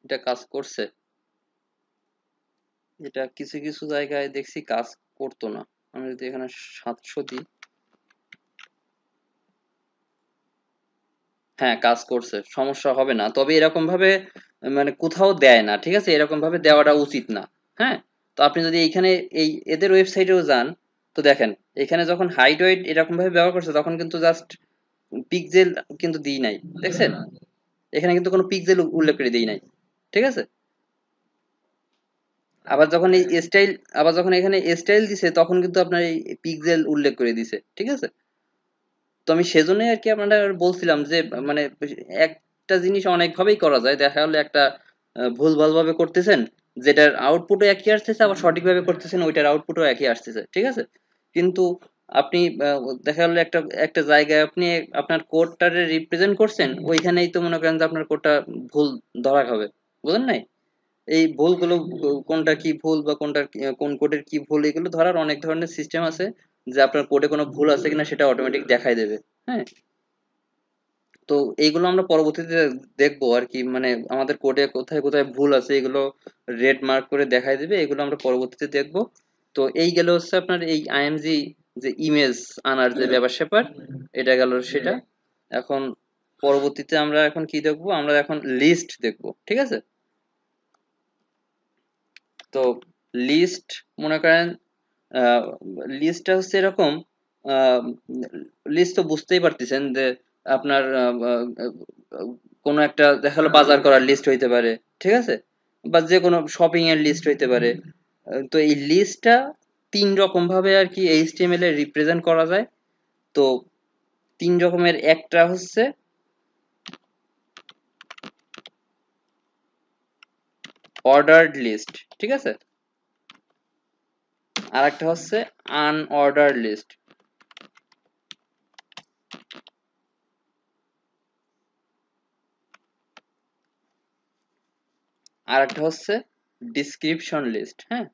Speaker 1: এটা কাজ করছে, এটা কিছু কিছু জায়গায় দেখছি কাজ করতো না। আমি যদি এখানে 700 দিই, হ্যাঁ কাজ করছে, সমস্যা হবে না। তবে এরকম ভাবে মানে কোথাও দেয় না, ঠিক আছে, এরকম ভাবে দেওয়াটা উচিত না। হ্যাঁ, তো আপনি যদি এইখানে এই এদের ওয়েবসাইটেও যান, তো দেখেন এখানে যখন হাইট ওয়েট এরকম ভাবে ব্যবহার করছে, তখন কিন্তু জাস্ট পিক্সেল কিন্তু দিই নাই, দেখছেন। এখানে কিন্তু কোনো পিক্সেল উল্লেখ করে দিই নাই, ঠিক আছে। আবার যখন এই স্টাইল, আবার যখন এখানে স্টাইল দিছে, তখন কিন্তু আপনার এই পিক্সেল উল্লেখ করে দিছে, ঠিক আছে। তো আমি সেজন্যই আর কি আপনারা বলছিলাম যে মানে একটা জিনিস অনেক ভাবেই করা যায়। দেখা গেলো একটা ভুলভাল ভাবে করতেছেন, যেটার আউটপুটও একই আসতেছে, আবার সঠিকভাবে করতেছেন ওইটার আউটপুটও একই আসতেছে, ঠিক আছে। কিন্তু আপনি দেখা গেলো একটা একটা জায়গায় আপনি আপনার কোডটারে রিপ্রেজেন্ট করছেন, ওইখানেই তো মনে করেন যে আপনার কোডটা ভুল ধরা খাবে, বুঝলেন নাই? এই ভুলগুলো কোনটা কি ভুল বা কোনটা কোন কোডের কি ভুল, এগুলো ধরার অনেক ধরনের সিস্টেম আছে, যে আপনার কোডে কোনো ভুল আছে কিনা সেটা অটোমেটিক দেখাই দেবে। হ্যাঁ, তো এইগুলো আমরা পরবর্তীতে দেখবো আর কি, মানে আমাদের কোডে কোথায় কোথায় ভুল আছে এগুলো রেড মার্ক করে দেখাই দিবে, এগুলো আমরা পরবর্তীতে দেখবো। তো এই গেল হচ্ছে আপনার এই আইএমজি যে ইমেজ আনার যে ব্যাপার স্যাপার, এটা গেল সেটা। এখন পরবর্তীতে আমরা এখন কি দেখবো, আমরা এখন লিস্ট দেখবো, ঠিক আছে। তো লিস্ট মনে করেন, লিস্টটা হচ্ছে এরকম, লিস্ট তো বুঝতেই পারতেছেন যে আপনার কোনো একটা দেখালো বাজার করার লিস্ট হইতে পারে, ঠিক আছে, বা যে কোনো শপিং এর লিস্ট হইতে পারে। তো এই লিস্টটা তিন রকম ভাবে আর কি এইচটিএমএল এ রিপ্রেজেন্ট করা যায়। তো তিন রকমের, একটা হচ্ছে অর্ডার্ড লিস্ট, ঠিক আছে, আর একটা হচ্ছে আনঅর্ডার্ড লিস্ট, আর একটা হচ্ছে ডিসক্রিপশন লিস্ট। হ্যাঁ,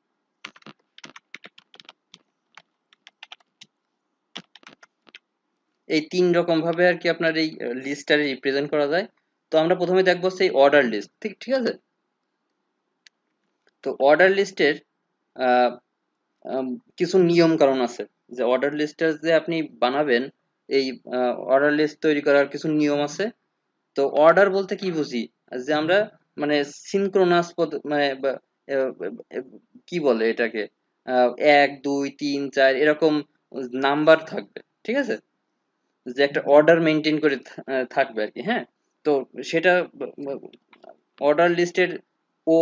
Speaker 1: এই তিন রকম ভাবে আর কি আপনার এই লিস্টটা রিপ্রেজেন্ট করা যায়। তো আমরা প্রথমে দেখবো সেই অর্ডার লিস্ট, ঠিক ঠিক আছে। তো অর্ডার লিস্টের কিছু নিয়ম কারণ আছে, যে অর্ডার লিস্টটা যে আপনি বানাবেন, এই অর্ডার লিস্ট তৈরি করার কিছু নিয়ম আছে। তো অর্ডার বলতে কি বুঝি, যে আমরা মানে সিনক্রোনাস মানে আহ, কি বলে এটাকে, 1 2 3 4 এরকম নাম্বার থাকবে, ঠিক আছে, যে একটা অর্ডার মেনটেন করে থাকবে আর কি। হ্যাঁ, তো সেটা অর্ডার লিস্টের ও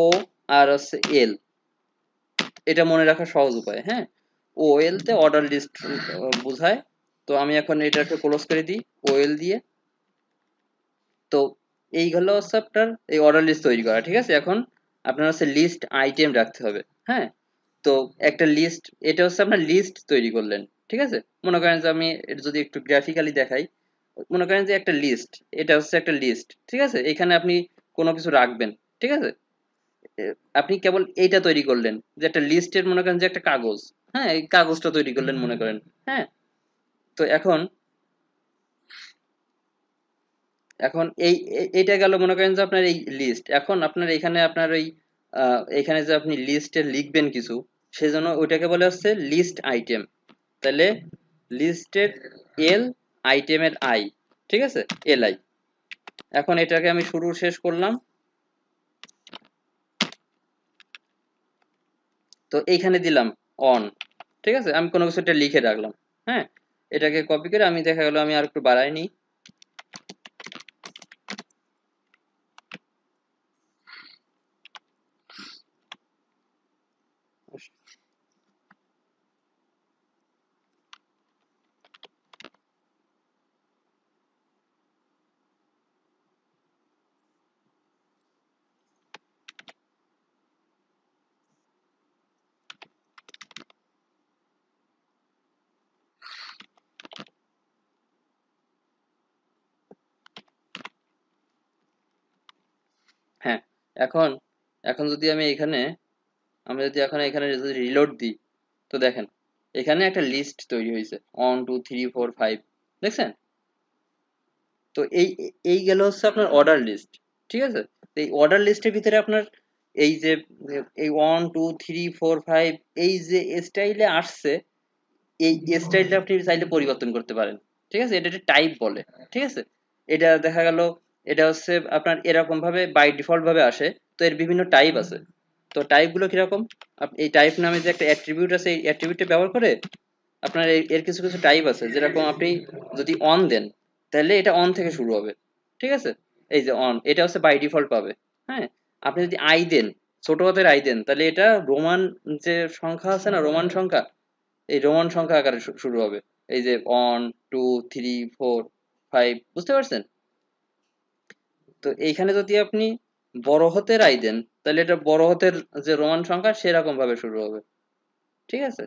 Speaker 1: আর হচ্ছে এল, এটা মনে রাখা সহজ উপায়। হ্যাঁ, ও এল তে অর্ডার লিস্ট বোঝায়। তো আমি এখন এটাকে ক্লোজ করে দিই ওএল দিয়ে। তো এই হলো হচ্ছে আপনার এই অর্ডার লিস্ট তৈরি করা, ঠিক আছে। এখন আপনার হচ্ছে লিস্ট আইটেম রাখতে হবে। হ্যাঁ, তো একটা লিস্ট, এটা হচ্ছে আপনার লিস্ট তৈরি করলেন, ঠিক আছে। মনে করেন যে আমি এটা যদি একটু গ্রাফিক্যালি দেখাই, মনে করেন যে একটা লিস্ট, এটা হচ্ছে একটা লিস্ট, ঠিক আছে। এখানে আপনি কোনো কিছু রাখবেন, ঠিক আছে। এ, আপনি কেবল এইটা তৈরি করলেন যে একটা লিস্টের, মনে করেন যে একটা কাগজ, হ্যাঁ, এই কাগজটা তৈরি করলেন মনে করেন। হ্যাঁ, তো এখন এখন এইটা গেল মনে করেন যে আপনার এই লিস্ট। এখন আপনার এখানে আপনার ওই এখানে যে আপনি লিস্টে লিখবেন কিছু, সেজন্য ওইটাকে বলে হচ্ছে লিস্ট আইটেম। তাহলে লিস্টের এল, আইটেমের আই, ঠিক আছে, এল আই। এখন এটাকে আমি শুরু শেষ করলাম। তো এইখানে দিলাম অন, ঠিক আছে, আমি কোনো কিছু একটা লিখে রাখলাম। হ্যাঁ, এটাকে কপি করে আমি দেখা গেল আমি আর একটু বাড়াই নিই। হ্যাঁ, এখন এখন যদি আমি এখানে, আমি যদি এখন এখানে যদি রিলোড দিই, তো দেখেন এখানে একটা লিস্ট তৈরি হয়েছে 1 2 3 4 5, দেখছেন। তো এই গেল হচ্ছে আপনার অর্ডার লিস্ট, ঠিক আছে। তো এই অর্ডার লিস্টের ভিতরে আপনার এই যে এই 1 2 3 4 5 এই যে স্টাইলে আসছে, এই স্টাইলটা আপনি চাইলে পরিবর্তন করতে পারেন, ঠিক আছে। এটা একটা টাইপ বলে, ঠিক আছে। এটা দেখা গেল এটা হচ্ছে আপনার এরকম ভাবে বাই ডিফল্ট ভাবে আসে। তো এর বিভিন্ন টাইপ আছে। তো টাইপ গুলো কিরকম, এই টাইপ নামে যে একটা অ্যাট্রিবিউট আছে, এই অ্যাট্রিবিউটটা ব্যবহার করে আপনার এর কিছু কিছু টাইপ আছে। যেরকম আপনি যদি অন দেন, তাহলে এটা অন থেকে শুরু হবে, ঠিক আছে। এই যে অন, এটা হচ্ছে বাই ডিফল্ট পাবে। হ্যাঁ, আপনি যদি আই দেন, ছোট হাতের আই দেন, তাহলে এটা রোমান যে সংখ্যা আছে না, রোমান সংখ্যা, এই রোমান সংখ্যা আকারে শুরু হবে। এই যে 1 2 3 4 5, বুঝতে পারছেন। তো এইখানে যদি আপনি বড় হাতের আই দেন, তাহলে এটা বড় হাতের যে রোমান সংখ্যা সেরকম ভাবে শুরু হবে, ঠিক আছে।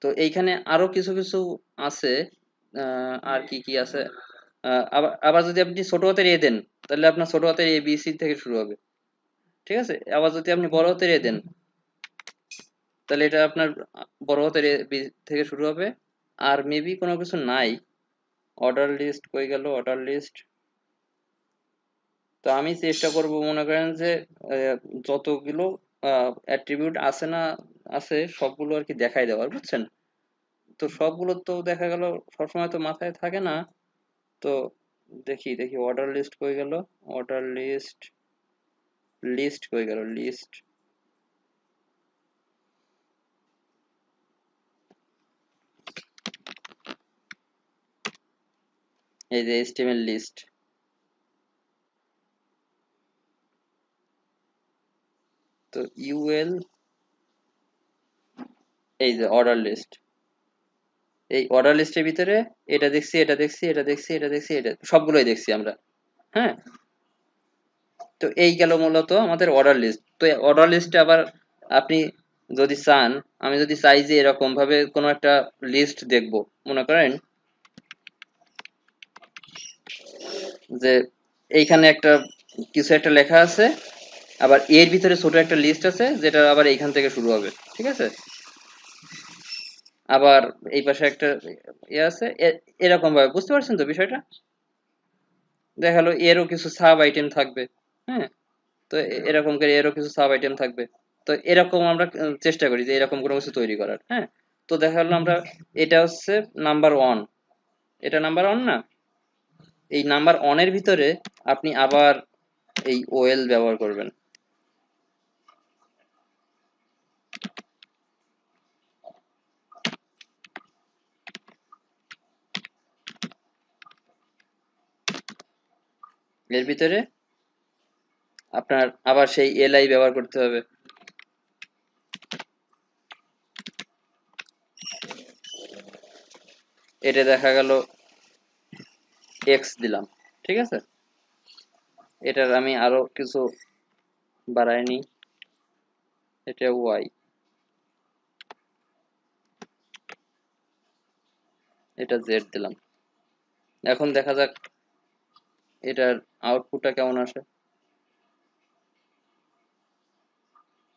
Speaker 1: তো এইখানে আরো কিছু কিছু আছে। আর কি কি আছে, আবার আবার যদি আপনি ছোট হাতের এ দেন, তাহলে আপনার ছোট হাতের এ বি সি থেকে শুরু হবে, ঠিক আছে। আবার যদি আপনি বড় হাতের এ দেন, তাহলে এটা আপনার বড় হাতের এ বি থেকে শুরু হবে। আর মেবি কোনো কিছু নাই। অর্ডার লিস্ট কই গেল, অর্ডার লিস্ট। তো আমি চেষ্টা করব মনে করেন যে আহ, যতগুলো অ্যাট্রিবিউট আছে না আছে সবগুলো আর কি দেখাই দেওয়ার, বুঝছেন। তো সবগুলো তো দেখা গেল সবসময় তো মাথায় থাকে না। তো দেখি দেখি অর্ডার লিস্ট কই গেল, অর্ডার লিস্ট, লিস্ট কই গেল, লিস্ট। এই যে এইচটিএমএল লিস্ট, তো ইউএল, এই যে অর্ডার লিস্ট। এই অর্ডার লিস্টের ভিতরে এটা দেখছি, এটা দেখছি, এটা দেখছি, এটা দেখছি, এটা সবগুলোই দেখছি আমরা। হ্যাঁ, তো এই গেল মূলত আমাদের অর্ডার লিস্ট। তো অর্ডার লিস্টে আবার আপনি যদি চান, আমি যদি চাই যে এরকম ভাবে কোনো একটা লিস্ট দেখব, মনে করেন যে এইখানে একটা কিছু একটা লেখা আছে, আবার এর ভিতরে ছোট একটা লিস্ট আছে যেটা আবার এইখান থেকে শুরু হবে, ঠিক আছে। আবার এই পাশে একটা ইয়ে আছে, এরকম ভাবে, বুঝতে পারছেন তো বিষয়টা। দেখালো এরও কিছু সাব আইটেম থাকবে। হ্যাঁ, তো এরকম করে এরও কিছু সাব আইটেম থাকবে। তো এরকম আমরা চেষ্টা করি যে এরকম কোনো কিছু তৈরি করার। হ্যাঁ, তো দেখা গেলো আমরা, এটা হচ্ছে নাম্বার 1, এটা নাম্বার 1 না। এই নাম্বার 1 এর ভিতরে আপনি আবার এই ওএল ব্যবহার করবেন। এর ভিতরে আপনার আবার সেই এলআই ব্যবহার করতে হবে। এটা দেখা গেল এক্স দিলাম, ঠিক আছে। এটার আমি আরো কিছু বাড়াই নি, এটা ওয়াই, এটা জেড দিলাম। এখন দেখা যাক এটার আউটপুটটা কেমন আসে।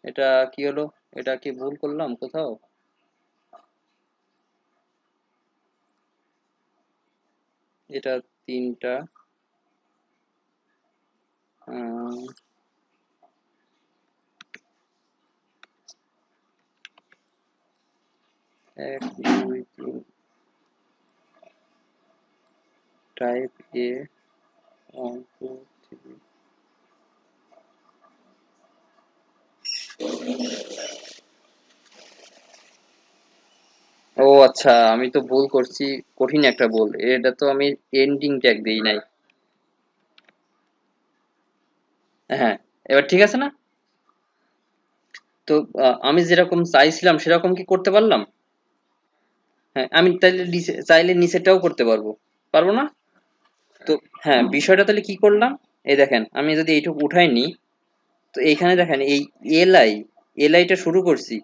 Speaker 1: এটা কি হলো, এটা কি ভুল করলাম কোথাও? এটা তিনটা, এক দুই তিন, টাইপ এ, ওয়ান টু থ্রি। ও আচ্ছা, আমি তো ভুল করছি, কঠিন একটা ভুল। এটা তো আমি এন্ডিং ট্যাগ দেই নাই। হ্যাঁ, এবার ঠিক আছে না? তো আমি যেরকম চাইছিলাম সেরকম কি করতে পারলাম? হ্যাঁ, আমি তাইলে চাইলে নিচেরটাও করতে পারবো, পারবো না? তো হ্যাঁ, বিষয়টা তাহলে কি করলাম, এই দেখেন আমি যদি এইটুকু উঠাই নি, তো এইখানে দেখেন এই এলআই, এলআইটা শুরু করছি,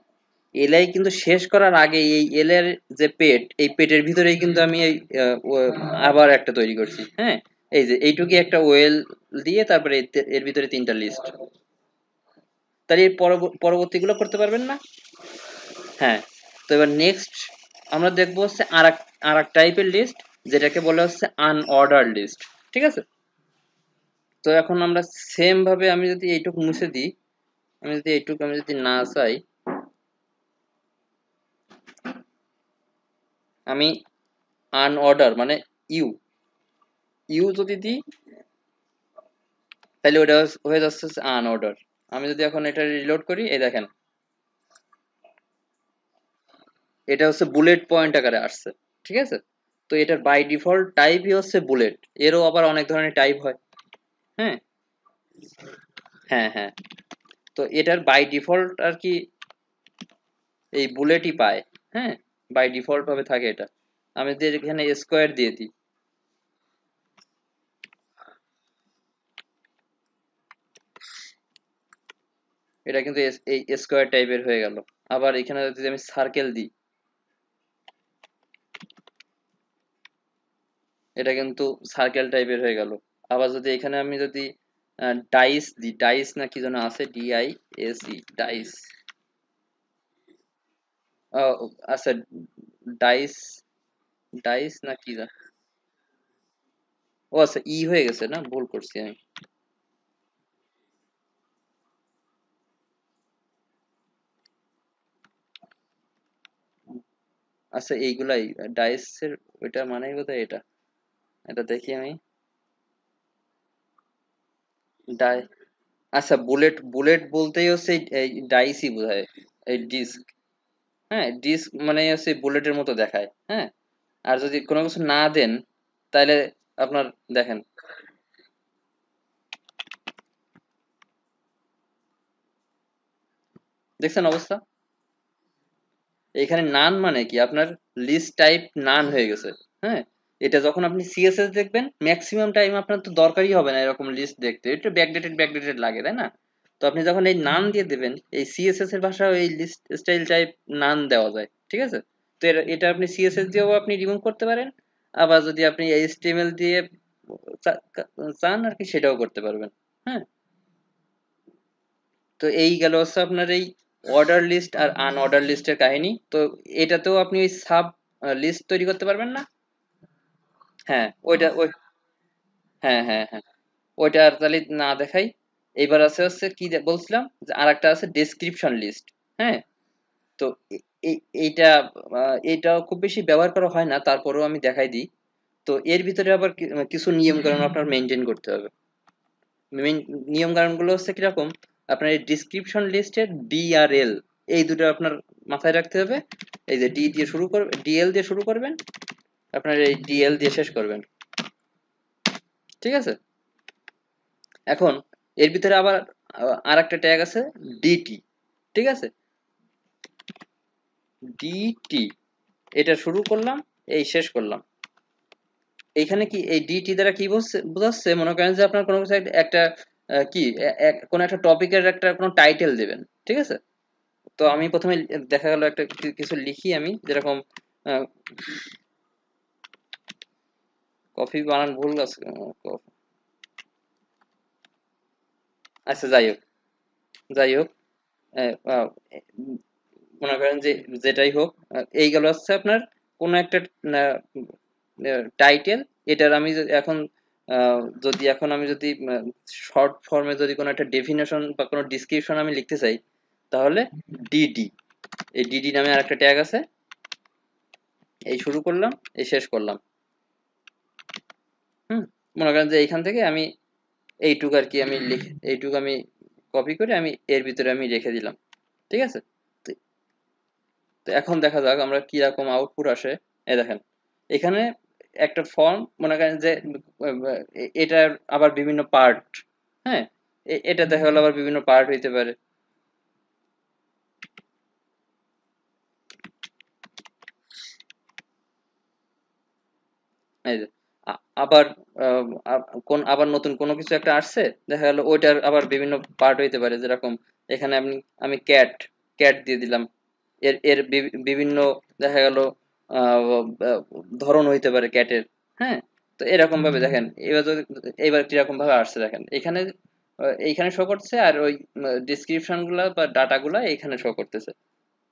Speaker 1: এলআই কিন্তু শেষ করার আগে এই এল এর যে পেট, এই পেটের ভিতরেই কিন্তু আমি এই আবার একটা তৈরি করছি। হ্যাঁ, এই যে এইটুকি একটা ওয়েল দিয়ে তারপরে এর ভিতরে তিনটা লিস্ট। তাহলে এর পরবর্তী গুলো করতে পারবেন না? হ্যাঁ। তো এবার নেক্সট আমরা দেখবো হচ্ছে আর এক টাইপের লিস্ট, যেটাকে বলা হচ্ছে আনঅর্ডার লিস্ট, ঠিক আছে। তো এখন আমরা সেম ভাবে আমি যদি এইটুকু মুছে দিই, আমি যদি না চাই, আমি আনঅর্ডার মানে ইউ, ইউ যদি দিই, তাহলে ওটা হয়ে যাচ্ছে আনঅর্ডার। আমি যদি এখন এটা রিলোড করি, এই দেখেন এটা হচ্ছে বুলেট পয়েন্ট আকারে আসছে, ঠিক আছে। তো এটার বাই ডিফল্ট টাইপই হচ্ছে বুলেট, এরও আবার অনেক ধরনের টাইপ হয়। হ্যাঁ, হ্যাঁ, হ্যাঁ। তো এটার বাই ডিফল্ট আর কি এই বুলেটই পায়। হ্যাঁ, বাই ডিফল্ট ভাবে থাকে এটা। আমি যদি এখানে স্কোয়ার দিয়ে দিই, এটা কিন্তু এই স্কোয়ার টাইপের হয়ে গেল। আবার এখানে যদি আমি সার্কেল দিই, এটা কিন্তু সার্কেল টাইপের হয়ে গেল। আবার যদি এখানে আমি যদি ডাইস দিই, ডাইস না কি যেন আছে, DISE, ডাইস, আচ্ছা, ডাইস, ডাইস না কি ও আচ্ছা, ই হয়ে গেছে না, ভুল করছি আমি। আচ্ছা, এইগুলাই ডাইস এর, ওইটা মানেই বোধহয় এটা। এটা দেখি আমি, ডাই, আচ্ছা, বুলেট, বুলেট বলতেই হচ্ছে এই ডাইসই বোঝায়, এই ডিস্ক। হ্যাঁ, ডিস্ক মানে হচ্ছে বুলেটের মতো দেখায়। হ্যাঁ, আর যদি কোনো কিছু না দেন, তাহলে আপনার দেখেন, দেখছেন অবস্থা? এখানে নান মানে কি আপনার লিস্ট টাইপ নান হয়ে গেছে। হ্যাঁ, এটা যখন আপনি সিএসএস দেখবেন ম্যাক্সিমাম টাইম আপনার তো দরকারই হবে না এরকম লিস্ট দেখতে, একটু ব্যাকডেটেড লাগে, তাই না? তো আপনি যখন এই নান দিয়ে দেবেন, এই সিএসএস এর ভাষায় এই লিস্ট স্টাইল টাইপ নান দেওয়া যায়, ঠিক আছে। তো এটা আপনি সিএসএস দিয়েও আপনি রিমুভ করতে পারেন, আবার যদি আপনি এইচটিএমএল দিয়ে চান আর কি, সেটাও করতে পারবেন। হ্যাঁ, তো এই গেল হচ্ছে আপনার এই অর্ডার লিস্ট আর আনঅর্ডার লিস্টের কাহিনী। তো এটাতেও আপনি ওই সাব লিস্ট তৈরি করতে পারবেন না? হ্যাঁ, ওই, হ্যাঁ, হ্যাঁ, হ্যাঁ, ওইটা আর তাহলে না দেখাই। এইবার আছে হচ্ছে কি বলছিলাম, যে আর একটা আছে ডেসক্রিপশন লিস্ট। হ্যাঁ, তো এইটা এইটাও খুব বেশি ব্যবহার করা হয় না, তারপরেও আমি দেখাই দিই। তো এর ভিতরে আবার কিছু নিয়ম কানুন আপনার মেনটেন করতে হবে। নিয়ম কানুন গুলো হচ্ছে কিরকম, আপনার এই ডিসক্রিপশন লিস্টের DRL, এই দুটো আপনার মাথায় রাখতে হবে। এই যে ডি দিয়ে শুরু করবেন, ডিএল দিয়ে শুরু করবেন, আপনার এই ডিএল দিয়ে শেষ করবেন, ঠিক আছে। এখন এর ভিতরে আবার আর একটা ট্যাগ আছে ডিটি, ঠিক আছে? ডিটি এটা শুরু করলাম, এই শেষ করলাম। এইখানে কি এই ডিটি দ্বারা কি বোঝাচ্ছে, মনে করেন যে আপনার কোনো কিছু একটা কি কোন একটা টপিকের একটা কোনো টাইটেল দিবেন, ঠিক আছে? তো আমি প্রথমে দেখা গেল একটা কিছু লিখি আমি, যেরকম কফি বানান ভুল আছে, আচ্ছা যাই হোক আহ, আহ, মনে করেন যে যেটাই হোক, এই গেল হচ্ছে আপনার কোন একটা টাইটেল। এটার আমি এখন এখন আমি যদি শর্ট ফর্মে যদি কোনো একটা ডেফিনেশন বা কোনো ডিসক্রিপশন আমি লিখতে চাই, তাহলে ডিডি, এই ডিডি নামে আর একটা ট্যাগ আছে। এই শুরু করলাম, এই শেষ করলাম। হুম, মনে করেন যে এইখান থেকে আমি এইটুকু আর কি আমি এইটুকু আমি কপি করে আমি এর ভিতরে আমি রেখে দিলাম, ঠিক আছে? তো তো এখন দেখা যাক আমরা কি রকম আউটপুট আসে। এই দেখেন এখানে একটা ফর্ম, মনে করেন যে এটার আবার বিভিন্ন পার্ট, হ্যাঁ, এটা দেখা গেলো আবার বিভিন্ন পার্ট হইতে পারে। এই যে আবার কোন আবার নতুন কোনো কিছু একটা আসছে, দেখা গেল ওইটার আবার বিভিন্ন পার্ট হইতে পারে, যেরকম এখানে আমি ক্যাট ক্যাট দিয়ে দিলাম। এর এর বিভিন্ন দেখা গেল আহ, আহ, ধরন হইতে পারে ক্যাটের, হ্যাঁ। তো এরকম ভাবে দেখেন এবার যদি এবার কিরকম ভাবে আসছে দেখেন এখানে, এইখানে শো করছে, আর ওই ডিসক্রিপশন গুলা বা ডাটা গুলা এখানে শো করতেছে।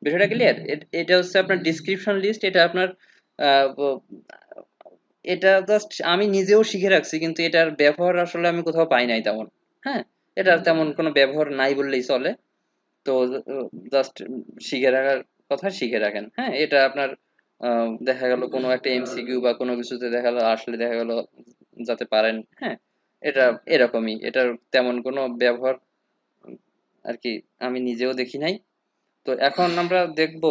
Speaker 1: বিষয়টা ক্লিয়ার? এটা হচ্ছে আপনার ডিসক্রিপশন লিস্ট, এটা আপনার আহ, ব- এটা জাস্ট আমি নিজেও শিখে রাখছি, কিন্তু এটার ব্যবহার আসলে আমি কোথাও পাই নাই তেমন। হ্যাঁ, এটার তেমন কোনো ব্যবহার নাই বললেই চলে। তো জাস্ট শিখে রাখার কথা শিখে রাখেন। হ্যাঁ, এটা আপনার দেখা গেল কোনো একটা এমসিকিউ বা কোনো কিছুতে দেখা গেল আসলে দেখা গেল যাতে পারেন। হ্যাঁ, এটা এরকমই, এটার তেমন কোনো ব্যবহার আর কি আমি নিজেও দেখি নাই। তো এখন আমরা দেখব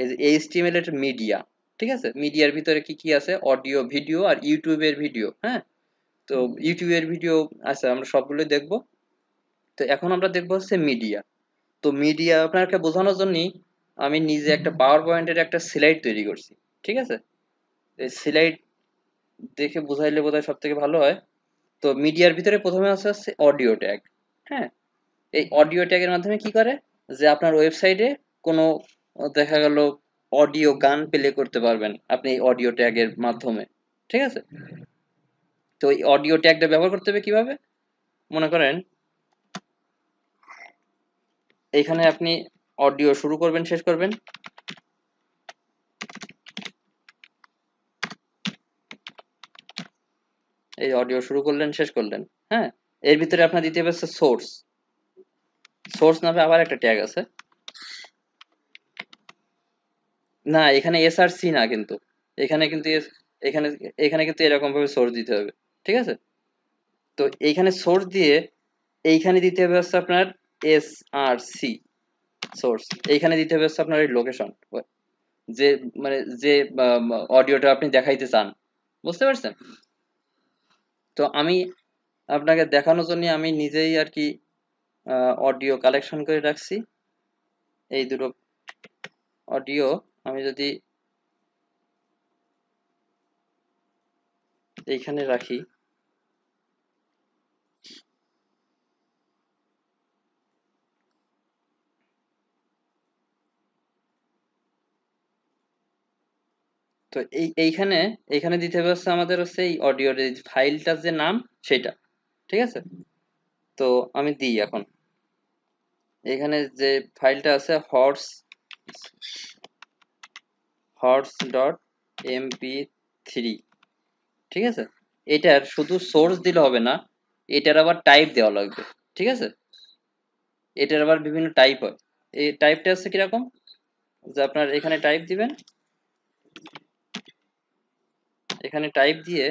Speaker 1: এই যে এইচটিএমএল এর মিডিয়া, ঠিক আছে? মিডিয়ার ভিতরে কি কি আছে, অডিও, ভিডিও আর ইউটিউবের ভিডিও। হ্যাঁ, তো ইউটিউবের ভিডিও আছে, আমরা সবগুলোই দেখব। তো এখন আমরা দেখবো হচ্ছে মিডিয়া। তো মিডিয়া আপনাকে বোঝানোর জন্য আমি নিজে একটা পাওয়ার পয়েন্টের একটা স্লাইড তৈরি করছি, ঠিক আছে? এই স্লাইড দেখে বুঝাইলে বোধহয় সব থেকে ভালো হয়। তো মিডিয়ার ভিতরে প্রথমে আছে হচ্ছে অডিও ট্যাগ। হ্যাঁ, এই অডিও ট্যাগের মাধ্যমে কি করে, যে আপনার ওয়েবসাইটে কোনো দেখা গেল অডিও গান প্লে করতে পারবেন আপনি এই অডিও ট্যাগের মাধ্যমে, ঠিক আছে? তো এই অডিও ট্যাগটা ব্যবহার করতে হবে কিভাবে, মনে করেন এইখানে আপনি অডিও শুরু করবেন, শেষ করবেন, এই অডিও শুরু করলেন, শেষ করলেন। হ্যাঁ, এর ভিতরে আপনার দিতে হবে সোর্স। সোর্স নামে আবার একটা ট্যাগ আছে। না, এখানে এসআরসি না কিন্তু, এখানে কিন্তু এখানে এখানে কিন্তু এরকম ভাবে সোর্স দিতে হবে, ঠিক আছে? তো এইখানে সোর্স দিয়ে এইখানে দিতে হবে হচ্ছে আপনার এস আর সি সোর্স। এইখানে দিতে হবে হচ্ছে আপনার এই লোকেশন, যে মানে যে অডিওটা আপনি দেখাইতে চান, বুঝতে পারছেন? তো আমি আপনাকে দেখানোর জন্য আমি নিজেই আর কি অডিও কালেকশন করে রাখছি। এই দুটো অডিও আমি যদি এইখানে রাখি, তো এইখানে এইখানে দিতে হবে হচ্ছে আমাদের হচ্ছে এই অডিওর এই ফাইলটার যে নাম সেটা, ঠিক আছে? তো আমি দিই এখন এখানে যে ফাইলটা আছে horse horse dot MP three, ঠিক আছে? এটার শুধু সোর্স দিলে হবে না, এটার আবার টাইপ দেওয়া লাগবে, ঠিক আছে? এটার আবার বিভিন্ন টাইপ হয়। এই টাইপটা হচ্ছে কিরকম, যে আপনার এখানে টাইপ দিবেন, এখানে টাইপ দিয়ে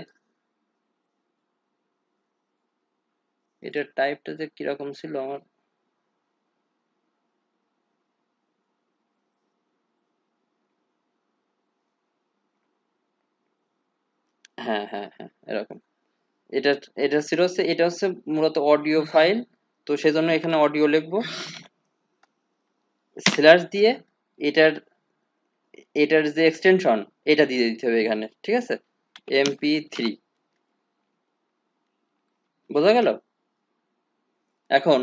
Speaker 1: এটার টাইপটা যে কিরকম ছিল আমার, হ্যাঁ হ্যাঁ হ্যাঁ, এরকম এটা এটা ছিল হচ্ছে, এটা হচ্ছে মূলত অডিও ফাইল। তো সেজন্য এখানে অডিও লিখবো স্ল্যাশ দিয়ে, এটার এটার যে এক্সটেনশন এটা দিয়ে দিতে হবে এখানে, ঠিক আছে, MP3। বোঝা গেল? এখন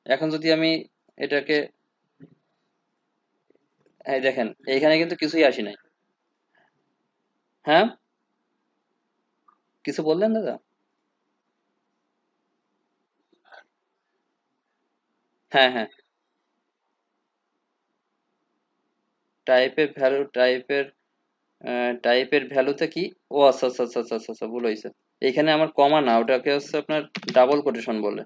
Speaker 1: এখন যদি আমি এটাকে, এই দেখেন এইখানে কিন্তু কিছুই আসি নাই। হ্যাঁ, কিছু বললেন দাদা? হ্যাঁ হ্যাঁ, টাইপের ভ্যালুতে কি, ও আচ্ছা আচ্ছা আচ্ছা আচ্ছা আচ্ছা আচ্ছা, ভুল হয়েছে। এখানে আমার কমা না, ওটাকে হচ্ছে আপনার ডাবল কোটেশন বলে,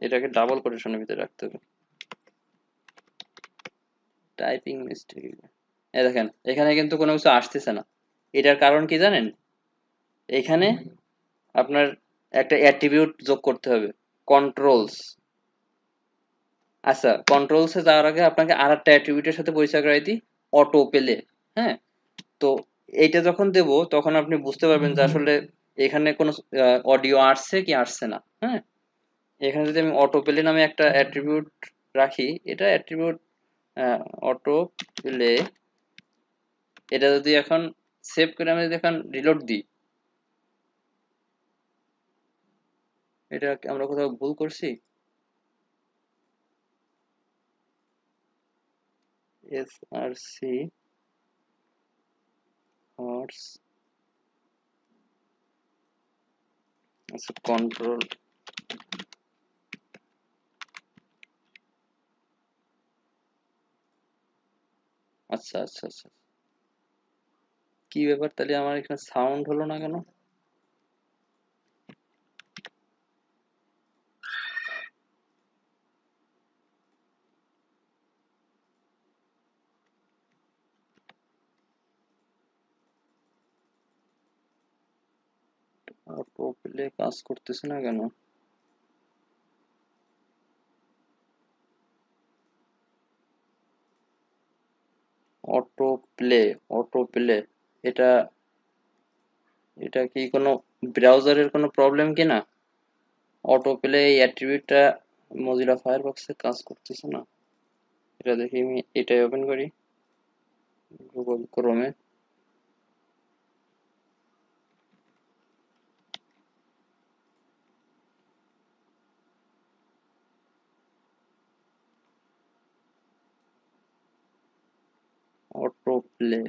Speaker 1: এটাকে ডাবল কোটেশনের ভিতরে রাখতে হবে। টাইপিং মিস্টেক, এই দেখেন এখানে কিন্তু কোনো কিছু আসতেছে না। এটার কারণ কি জানেন? এখানে আপনার একটা অ্যাট্রিবিউট যোগ করতে হবে, কন্ট্রোলস। আচ্ছা, কন্ট্রোলসে যাওয়ার আগে আপনাকে আর একটা অ্যাট্রিবিউটের সাথে পরিচয় করাই দিই, অটো পেলে। হ্যাঁ, তো এইটা যখন দেব তখন আপনি বুঝতে পারবেন যে আসলে এখানে কোনো অডিও আসছে কি আসছে না। হ্যাঁ, এখানে যদি আমি অটো প্লে নামে একটা অ্যাট্রিবিউট রাখি, এটা অ্যাট্রিবিউট অটো প্লে, এটা যদি এখন সেভ করে আমি যদি এখন রিলোড দিই, এটা কি আমরা কোথাও ভুল করছি? SRC হর্স, আচ্ছা কন্ট্রোল, আচ্ছা আচ্ছা আচ্ছা, কি ব্যাপার তাহলে আমার এখানে সাউন্ড হলো না কেন? অটো প্লে কাজ করতেছে না কেন? অটো প্লে, অটো প্লে, এটা এটা কি কোনো ব্রাউজারের কোনো প্রবলেম কি না? অটো প্লে এই অ্যাট্রিবিউটটা মজিলা ফায়ারফক্সে কাজ করতেছে না। এটা দেখি, আমি এটাই ওপেন করি গুগল ক্রোমে। অটো প্লে,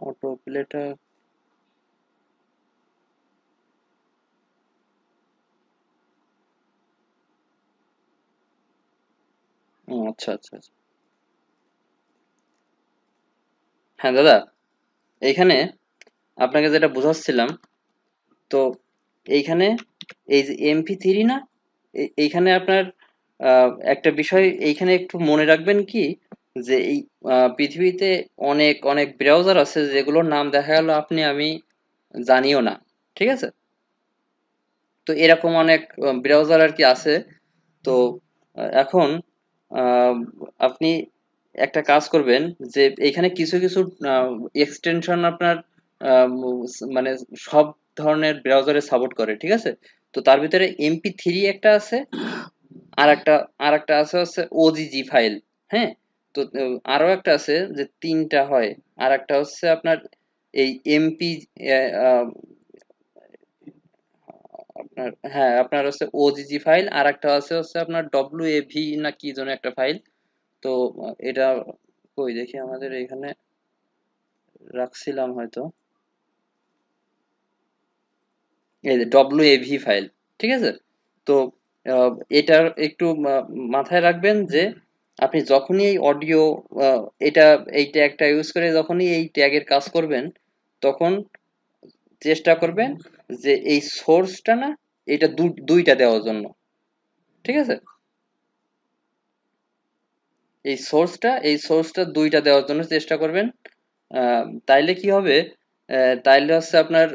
Speaker 1: অটো প্লেটা, আচ্ছা আচ্ছা আচ্ছা। হ্যাঁ দাদা, এইখানে আপনাকে যেটা বোঝাচ্ছিলাম, তো এইখানে এই যে MP3 না, এইখানে আপনার একটা বিষয় এইখানে একটু মনে রাখবেন কি, যে এই পৃথিবীতে অনেক অনেক ব্রাউজার আছে যেগুলোর নাম দেখা গেল আপনি আমি জানিও না, ঠিক আছে? তো এরকম অনেক ব্রাউজার আর কি আছে। তো এখন আহ, আপনি একটা কাজ করবেন, যে এখানে কিছু কিছু এক্সটেনশন আপনার মানে সব ধরনের ব্রাউজারে সাপোর্ট করে, ঠিক আছে? তো তার ভিতরে MP3 একটা আছে, আর একটা, আর একটা আছে হচ্ছে OGG ফাইল। হ্যাঁ, তো আরো একটা আছে যে তিনটা হয়, আর একটা হচ্ছে আপনার এই এমপি, আপনার, হ্যাঁ আপনার হচ্ছে ওজিজি ফাইল, আর একটা আছে হচ্ছে আপনার WAV না কি যেন একটা ফাইল। তো এটা কই দেখি, আমাদের এখানে রাখছিলাম হয়তো, এই যে WAV ফাইল, ঠিক আছে? তো আহ, এটার একটু মাথায় রাখবেন যে আপনি যখনই এই অডিও, এটা এই ট্যাগটা ইউজ করে যখনই এই ট্যাগের কাজ করবেন, তখন চেষ্টা করবেন যে এই সোর্সটা না, এটা দুইটা দেওয়ার জন্য, ঠিক আছে? এই সোর্সটা দুইটা দেওয়ার জন্য চেষ্টা করবেন। তাইলে কি হবে, তাইলে হচ্ছে আপনার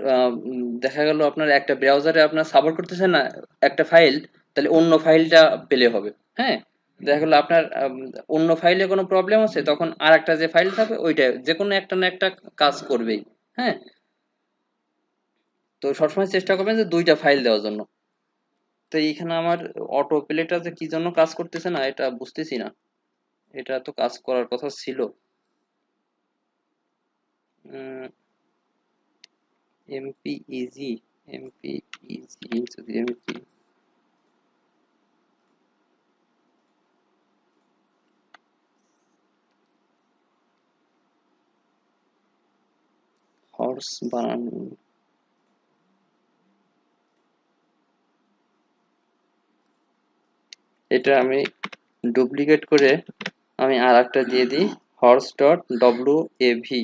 Speaker 1: দেখা গেল আপনার একটা ব্রাউজারে আপনার সাপোর্ট করতেছে না একটা ফাইল, তাহলে অন্য ফাইলটা পেলে হবে। হ্যাঁ, দেখা গেলো আপনার অন্য ফাইলে কোনো প্রবলেম আছে, তখন আর একটা যে ফাইল থাকবে ওইটা যে কোনো একটা না একটা কাজ করবেই। হ্যাঁ, তো সবসময় চেষ্টা করবেন যে দুইটা ফাইল দেওয়ার জন্য। তো এইখানে আমার অটো প্লেটা যে কি জন্য কাজ করতেছে না এটা বুঝতেছি না, এটা তো কাজ করার কথা ছিল। এমপিইজি, এমপিইজি যদি আমি হর্স বানান, এটা আমি ডুপ্লিকেট করে আমি আর একটা দিয়ে দিই, horse dot W A V.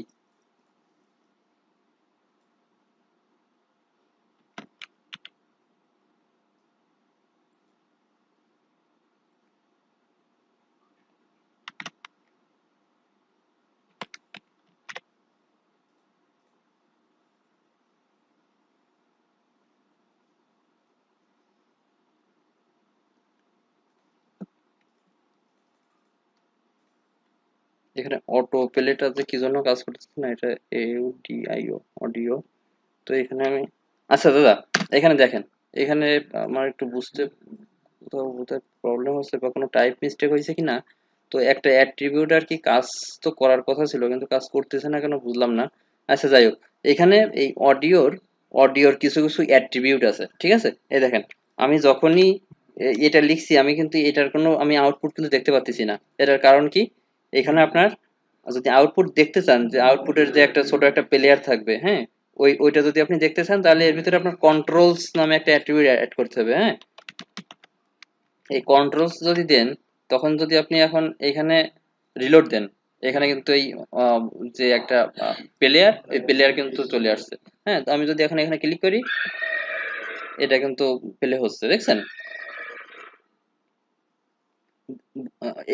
Speaker 1: এখানে অটো প্লেটা যে কি জন্য কাজ করতেছে না, এটা এউডিআইও অডিও। তো এখানে আমি, আচ্ছা দাদা, এখানে দেখেন, এখানে আমার একটু বুঝতে কোথাও বোধহয় প্রবলেম হচ্ছে বা কোনো টাইপ মিস্টেক হয়েছে কিনা। তো একটা অ্যাট্রিবিউট আর কি কাজ তো করার কথা ছিল কিন্তু কাজ করতেছে না কেন বুঝলাম না। আচ্ছা যাই হোক, এখানে এই অডিওর কিছু কিছু অ্যাট্রিবিউট আছে, ঠিক আছে? এই দেখেন, আমি যখনই এটা লিখছি আমি কিন্তু এটার কোনো আমি আউটপুট কিন্তু দেখতে পাচ্ছি না। এটার কারণ কি? এখানে আপনার যদি আউটপুট দেখতে চান, যে আউটপুটের যে একটা ছোট একটা প্লেয়ার থাকবে, হ্যাঁ, ওইটা যদি আপনি দেখতে চান তাহলে এর ভিতরে আপনার কন্ট্রোলস নামে একটা অ্যাট্রিবিউট অ্যাড করতে হবে, হ্যাঁ। এই কন্ট্রোলস যদি দেন, তখন যদি আপনি এখন এখানে রিলোড দেন, এখানে কিন্তু এই যে একটা প্লেয়ার, এই প্লেয়ার কিন্তু চলে আসছে। হ্যাঁ, তো আমি যদি এখন এখানে ক্লিক করি, এটা কিন্তু প্লে হচ্ছে, দেখছেন?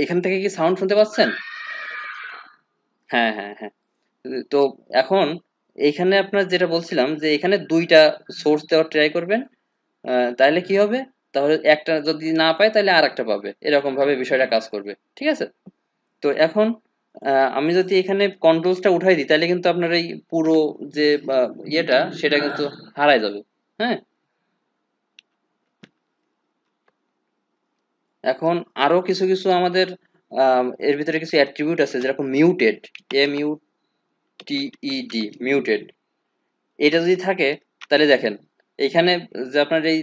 Speaker 1: এখান থেকে কি সাউন্ড শুনতে পাচ্ছেন? হ্যাঁ হ্যাঁ হ্যাঁ। তো এখন এইখানে আপনার যেটা বলছিলাম যে এখানে দুইটা সোর্স দেওয়ার ট্রাই করবেন, তাহলে কি হবে, তাহলে একটা যদি না পায় তাহলে আর একটা পাবে, এরকম ভাবে বিষয়টা কাজ করবে, ঠিক আছে? তো এখন আমি যদি এখানে কন্ট্রোলসটা উঠাই দিই তাহলে কিন্তু আপনার এই পুরো যে ইয়েটা সেটা কিন্তু হারায় যাবে। হ্যাঁ, এখন আরো কিছু কিছু আমাদের এর ভিতরে কিছু অ্যাট্রিবিউট আছে যেরকম মিউটেড, MUTED, মিউটেড। এটা যদি থাকে তাহলে দেখেন এখানে যে আপনার এই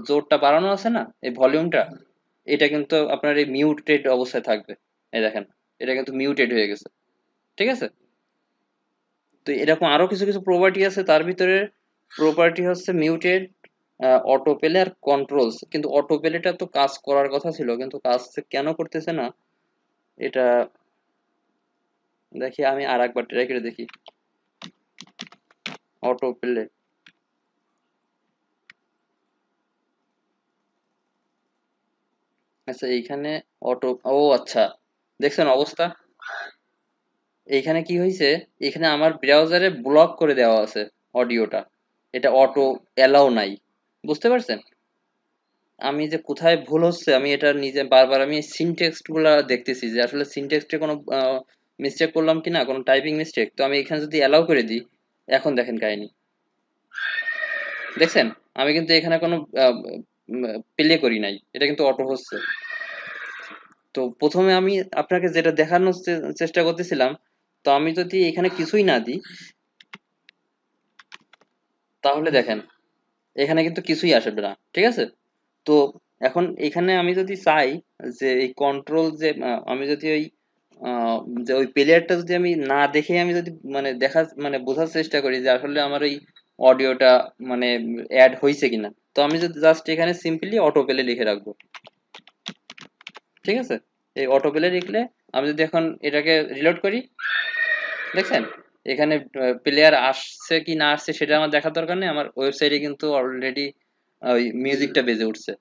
Speaker 1: জোরটা বাড়ানো আছে না, এই ভলিউমটা, এটা কিন্তু আপনার এই মিউটেড অবস্থায় থাকবে। এই দেখেন, এটা কিন্তু মিউটেড হয়ে গেছে, ঠিক আছে? তো এরকম আরো কিছু কিছু প্রপার্টি আছে, তার ভিতরে প্রপার্টি হচ্ছে মিউটেড, অটো পেলে আর কন্ট্রোলস। কিন্তু অটো পেলেটা তো কাজ করার কথা ছিল কিন্তু কাজ কেন করতেছে না এটা দেখি, আমি আর একবার ট্রাই করে দেখি। অটো পেলে, আচ্ছা এইখানে অটো, ও আচ্ছা, দেখছেন অবস্থা? এইখানে কি হয়েছে, এখানে আমার ব্রাউজারে ব্লক করে দেওয়া আছে অডিওটা, এটা অটো এলাও নাই, বুঝতে পারছেন? আমি যে কোথায় ভুল হচ্ছে আমি এটা নিজে বারবার আমি সিনটেক্সট গুলা দেখতেছি যে আসলে সিনটেক্সটে কোনো মিস্টেক করলাম কিনা, কোনো টাইপিং মিস্টেক। তো আমি এখানে যদি অ্যালাউ করে দিই, এখন দেখেন কাহিনী, দেখছেন? আমি কিন্তু এখানে কোনো প্লে করি নাই, এটা কিন্তু অটো হচ্ছে। তো প্রথমে আমি আপনাকে যেটা দেখানোর চেষ্টা করতেছিলাম, তো আমি যদি এখানে কিছুই না দিই তাহলে দেখেন এখানে কিন্তু কিছুই আসবে না, ঠিক আছে? তো এখন এখানে আমি যদি চাই যে এই কন্ট্রোল যে আমি যদি ওই আহ, যে ওই প্লেয়ারটা যদি আমি না দেখে আমি যদি মানে দেখা মানে বোঝার চেষ্টা করি যে আসলে আমার ওই অডিওটা মানে অ্যাড হয়েছে কিনা, তো আমি যদি জাস্ট এখানে সিম্পলি অটো প্লে লিখে রাখবো, ঠিক আছে? এই অটো প্লে লিখলে আমি যদি এখন এটাকে রিলোড করি, দেখছেন এখানে প্লেয়ার আসছে কি না আসছে সেটা আমার দেখার দরকার নেই, আমার ওয়েবসাইটে কিন্তু অলরেডি ওই মিউজিকটা বেজে উঠছে,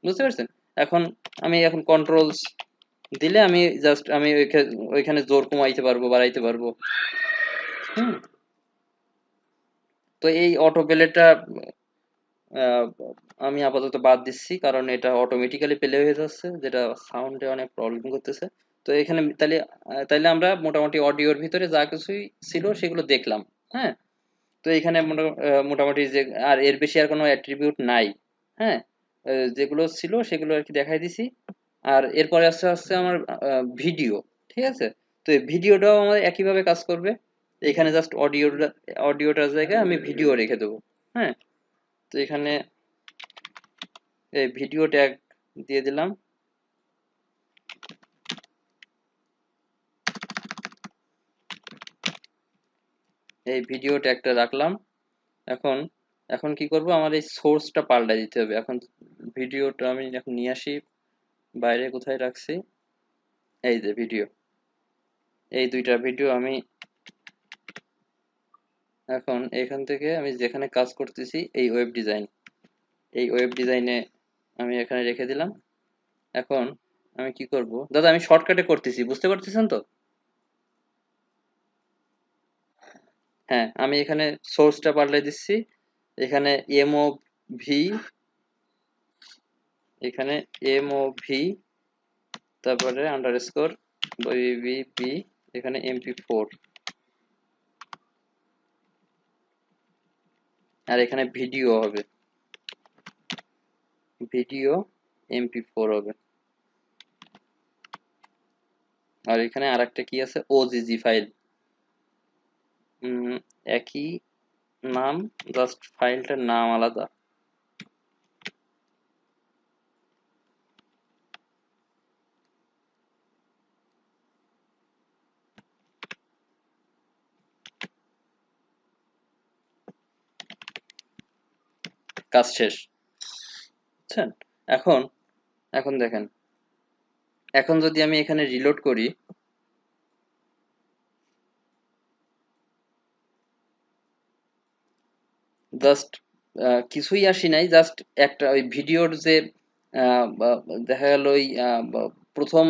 Speaker 1: বুঝতে পারছেন? এখন আমি এখন কন্ট্রোলস দিলে আমি জাস্ট আমি ওইখানে জোর কমাইতে পারবো বাড়াইতে পারবো। হুম। তো এই অটো প্লেটা আমি আপাতত বাদ দিচ্ছি কারণ এটা অটোমেটিক্যালি প্লে হয়ে যাচ্ছে, যেটা সাউন্ডে অনেক প্রবলেম করতেছে। তো এখানে তাহলে তাইলে আমরা মোটামুটি অডিওর ভিতরে যা কিছুই ছিল সেগুলো দেখলাম, হ্যাঁ। তো এখানে মোটামুটি যে আর এর বেশি আর কোনো অ্যাট্রিবিউট নাই। হ্যাঁ, যেগুলো ছিল সেগুলো আর কি দেখাই দিছি। আর এরপরে আসছে আমার ভিডিও। ঠিক আছে, তো এই ভিডিওটাও আমার একইভাবে কাজ করবে। এখানে জাস্ট অডিওটার জায়গায় আমি ভিডিও রেখে দেবো। হ্যাঁ, তো এখানে এই ভিডিও ট্যাগ দিয়ে দিলাম। এই ভিডিও ট্যাগটা রাখলাম। এখন এখন কি করব, আমার এই সোর্সটা পাল্টাই দিতে হবে। এখন ভিডিওটা আমি এখন নিয়ে আসি, বাইরে কোথায় রাখছি, এই যে ভিডিও, এই দুইটা ভিডিও আমি এখন এখান থেকে আমি যেখানে কাজ করতেছি এই ওয়েব ডিজাইনে আমি এখানে রেখে দিলাম। এখন আমি কি করব দাদা, আমি শর্টকাটে করতেছি, বুঝতে পারতেছেন তো? হ্যাঁ, আমি এখানে সোর্সটা পাল্টে দিচ্ছি। এখানে এমও ভি, এখানে এমও ভি, তারপরে আন্ডারস্কোর বিবি, এখানে MP4, আর এখানে ভিডিও হবে, ভিডিও MP4 হবে। আর এখানে আরেকটা কি আছে, ওজিজি ফাইল, একই নাম, জাস্ট ফাইলটার নাম আলাদা। কাজ শেষ, বুঝছেন? এখন এখন দেখেন, এখন যদি আমি এখানে রিলোড করি, জাস্ট কিছুই আসি নাই, জাস্ট একটা ওই ভিডিওর যে দেখা গেল ওই প্রথম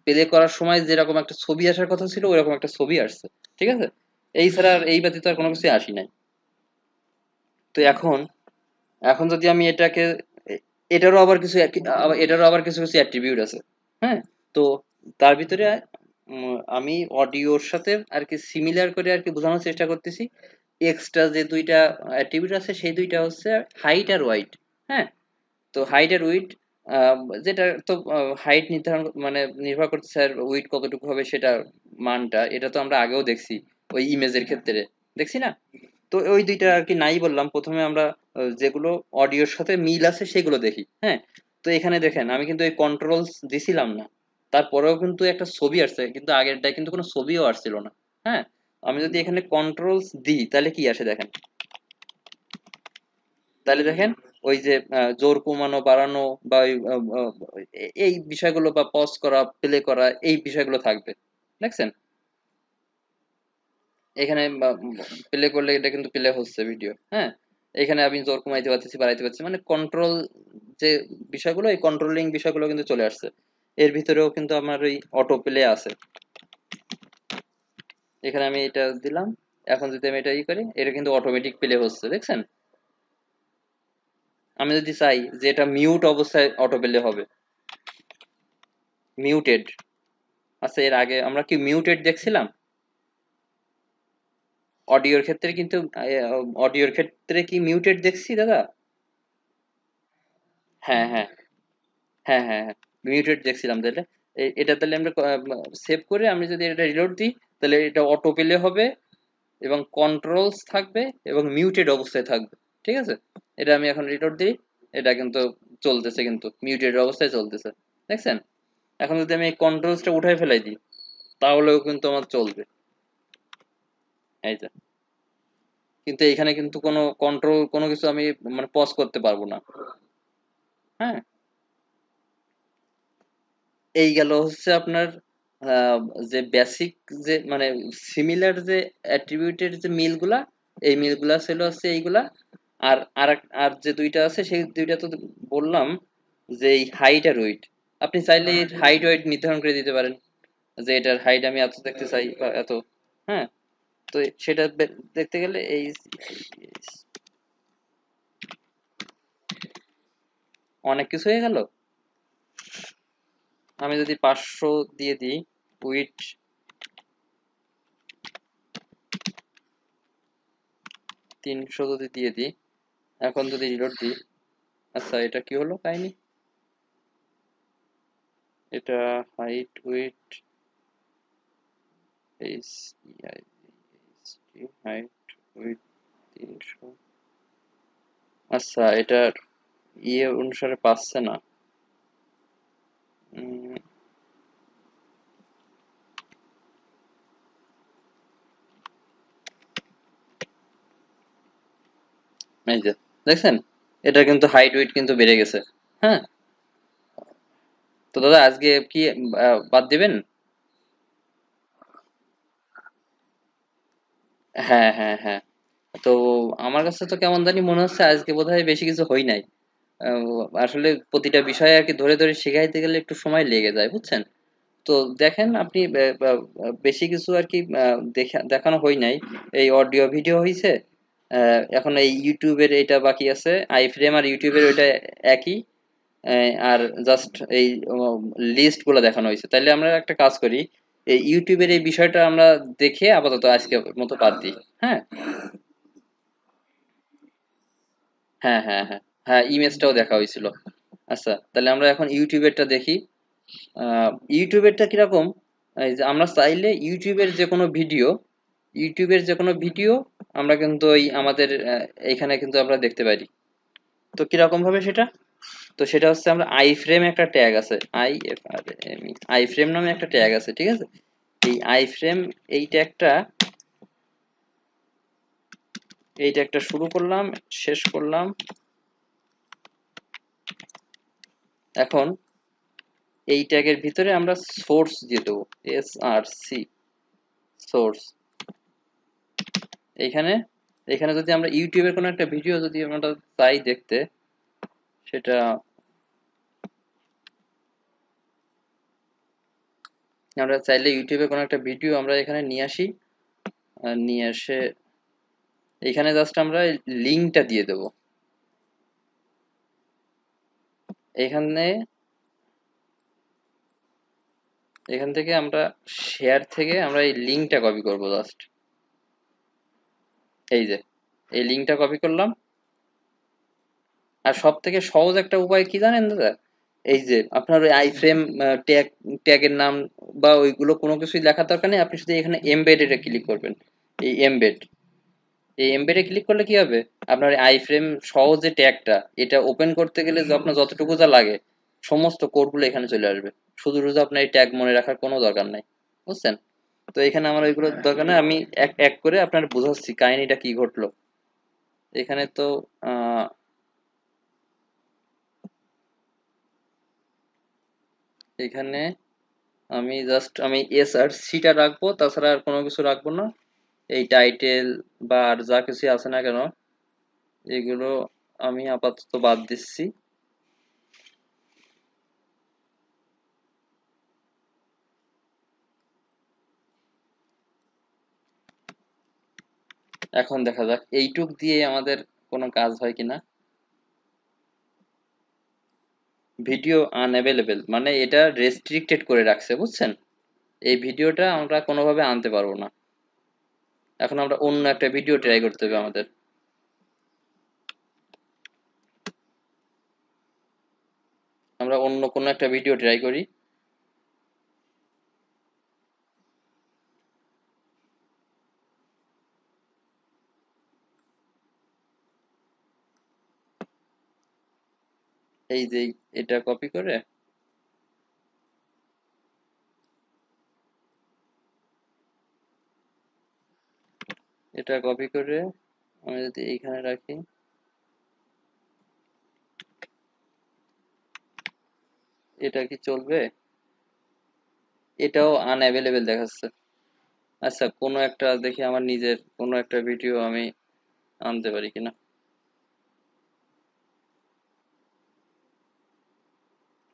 Speaker 1: প্লে করার সময় যেরকম একটা ছবি আসার কথা ছিল ওইরকম একটা ছবি আসছে। ঠিক আছে, এই ছাড়া আর এই ব্যতীত আর কোনো কিছু আসি নাই। তো এখন এখন যদি আমি এটাকে এটারও আবার কিছু এটারও আবার কিছু কিছু অ্যাট্রিবিউট আছে। হ্যাঁ, তো তার ভিতরে আমি অডিওর সাথে আর কি সিমিলার করে আর কি বোঝানোর চেষ্টা করতেছি। এক্সট্রা যে দুইটা অ্যাট্রিবিউট আছে সেই দুইটা হচ্ছে হাইট আর ওয়াইড। হ্যাঁ, তো হাইট আর উইড, যেটা তো হাইট নির্ধারণ মানে নির্ভর করতেছে আর উইড কতটুকু হবে সেটা মানটা, এটা তো আমরা আগেও দেখছি ওই ইমেজের ক্ষেত্রে, দেখছি না? তো ওই দুইটা আর কি নাই বললাম। প্রথমে আমরা যেগুলো অডিওর সাথে মিল আছে সেগুলো দেখি। হ্যাঁ, তো এখানে দেখেন আমি কিন্তু এই কন্ট্রোলস দিছিলাম না, তারপরেও কিন্তু একটা ছবি আসছে, কিন্তু আগেরটায় কিন্তু কোনো ছবিও আসছিল না। হ্যাঁ, আমি যদি এখানে কন্ট্রোলস দিই তাহলে কি আসে দেখেন, তাহলে দেখেন ওই যে জোর কমানো বাড়ানো বা এই বিষয়গুলো বা পজ করা প্লে করা এই বিষয়গুলো থাকবে, দেখছেন? এখানে প্লে করলে এটা কিন্তু প্লে হচ্ছে ভিডিও। হ্যাঁ, এখানে আমি জোর কমাইতে পারতেছি বাড়াইতে পারছি, মানে কন্ট্রোল যে বিষয়গুলো, এই কন্ট্রোলিং বিষয়গুলো কিন্তু চলে আসছে। এর ভিতরেও কিন্তু আমার ওই অটো প্লে আছে। এখানে আমি এটা দিলাম, এখন যদি আমি এটা করি এটা কিন্তু অটোমেটিক প্লে হচ্ছে, দেখছেন? আমি যদি চাই যে এটা মিউট অবস্থায় অটো প্লে হবে, মিউটেড, আচ্ছা এর আগে আমরা কি মিউটেড দেখছিলাম? অডিওর ক্ষেত্রে কি মিউটেড দেখছি দাদা? হ্যাঁ হ্যাঁ হ্যাঁ হ্যাঁ হ্যাঁ, মিউটেড দেখছিলাম। তাহলে এটা তাহলে আমরা সেভ করে আমি যদি এটা রিলোড দিই তাহলে এটা অটো প্লে হবে এবং কন্ট্রোলস থাকবে এবং মিউটেড অবস্থায় থাকবে। ঠিক আছে, এটা আমি এখন রিলোড দিই, এটা কিন্তু চলতেছে, কিন্তু মিউটেড অবস্থায় চলতেছে, দেখছেন? এখন যদি আমি এই কন্ট্রোলসটা উঠাই ফেলাই দিই তাহলেও কিন্তু আমার চলবে, এই যে। কিন্তু এখানে কিন্তু কোনো কন্ট্রোল কোনো কিছু আমি মানে পজ করতে পারবো না। হ্যাঁ, এই গেল হচ্ছে আপনার আহ, যে বেসিক যে মানে সিমিলার যে অ্যাট্রিবিউটের যে মিলগুলা, এই মিলগুলা ছিল হচ্ছে এইগুলা। আর যে দুইটা আছে সেই দুইটা তো বললাম, যে এই হাইট আর ওয়েট, আপনি চাইলে হাইট ওয়েট নির্ধারণ করে দিতে পারেন যে এটার হাইট আমি এত দেখতে চাই বা এত। হ্যাঁ, তো সেটা দেখতে গেলে এই অনেক কিছু হয়ে গেল। আমি যদি 500 দিয়ে দিই, উইথ 300 যদি দিয়ে দিই, এখন যদি রিলোড দিই, আচ্ছা এটা কি হলো কাহিনী, এটা হাইট উইথ হাইট উইথ 300, আচ্ছা এটার ইয়ে অনুসারে পাচ্ছে না। উম, এই যে দেখছেন, এটা কিন্তু হাইট উইথ কিন্তু বেড়ে গেছে। হ্যাঁ, তো দাদা আজকে কি বাদ দিবেন? হ্যাঁ হ্যাঁ হ্যাঁ, তো আমার কাছে তো কেমন জানি মনে হচ্ছে আজকে বোধহয় বেশি কিছু হই নাই। আসলে প্রতিটা বিষয় আর কি ধরে ধরে শেখাইতে গেলে একটু সময় লেগে যায় বুঝছেন। তো দেখেন আপনি বেশি কিছু আর কি দেখানো হয় নাই। এই অডিও ভিডিও হইছে, এখন এই ইউটিউবের এটা বাকি আছে, আই ফ্রেম আর ইউটিউবের ওইটা একই। আর জাস্ট এই লিস্ট গুলো দেখানো হয়েছে, তাইলে আমরা একটা কাজ করি, এই ইউটিউবের এই বিষয়টা আমরা দেখে আপাতত আজকে মতো বাদ দিই। হ্যাঁ হ্যাঁ হ্যাঁ হ্যাঁ হ্যাঁ, ইমেজটাও দেখা হয়েছিল। আচ্ছা তাহলে আমরা এখন ইউটিউবেরটা দেখি। ইউটিউবেরটা কিরকম, এই যে আমরা চাইলে ইউটিউবের যে কোনো ভিডিও আমরা কিন্তু ওই আমাদের এইখানে কিন্তু আমরা দেখতে পারি। তো কিরকম ভাবে সেটা, তো সেটা হচ্ছে আমরা আই ফ্রেম একটা ট্যাগ আছে, আই ফ্রেম নামে একটা ট্যাগ আছে, ঠিক আছে। এই আই ফ্রেম, এই ট্যাগটা এই ট্যাগটা শুরু করলাম, শেষ করলাম। এখন এই ট্যাগের ভিতরে আমরা সোর্স দিয়ে দেবো, SRC সোর্স। এইখানে এখানে যদি আমরা ইউটিউবের কোনো একটা ভিডিও যদি আমরা চাই দেখতে, সেটা আমরা চাইলে ইউটিউবে কোনো একটা ভিডিও আমরা এখানে নিয়ে আসি, আর নিয়ে এসে এখানে জাস্ট আমরা লিঙ্কটা দিয়ে দেব। এখানে এখান থেকে আমরা শেয়ার থেকে আমরা এই লিঙ্কটা কপি করব জাস্ট, এই যে এই লিঙ্কটা কপি করলাম। আর সব থেকে সহজ একটা উপায় কি জানেন দাদা, এই যে আপনার ওই আই ফ্রেম ট্যাগের নাম বা ওইগুলো কোনো কিছুই লেখার দরকার নেই, আপনি শুধু এখানে এমবেড এটা ক্লিক করবেন। এই এমবেড, এই এমবেডে ক্লিক করলে কি হবে, আপনার আই ফ্রেম সহ যে ট্যাগটা, এটা ওপেন করতে গেলে যে আপনার যতটুকু যা লাগে সমস্ত কোডগুলো এখানে চলে আসবে। শুধু শুধু আপনার এই ট্যাগ মনে রাখার কোনো দরকার নাই, বুঝছেন। তো এখানে আমার ওইগুলো দরকার নেই, আমি এক এক করে আপনার বোঝাচ্ছি কাহিনীটা কি ঘটলো। এখানে তো আহ এখানে আমি এস আর সিটা রাখবো, তাছাড়া আর কোনো কিছু রাখবো না। এই টাইটেল বা আর যা কিছু আছে না কেন এগুলো আমি আপাতত বাদ দিচ্ছি। এখন দেখা যাক এইটুক দিয়ে আমাদের কোনো কাজ হয় কিনা। ভিডিও আনঅ্যাভেলেবেল মানে এটা রেস্ট্রিক্টেড করে রাখছে বুঝছেন, এই ভিডিওটা আমরা কোনোভাবে আনতে পারবো না। এখন আমরা অন্য একটা ভিডিও ট্রাই করতে হবে আমাদের। আমরা অন্য কোনো একটা ভিডিও ট্রাই করি। এই যে এটা কপি করে, এটা কপি করে আমি যদি এইখানে রাখি, এটা কি চলবে? এটাও আনঅ্যাভেলেবেল দেখাচ্ছে। আচ্ছা কোনো একটা দেখি, আমার নিজের কোনো একটা ভিডিও আমি আনতে পারি কিনা।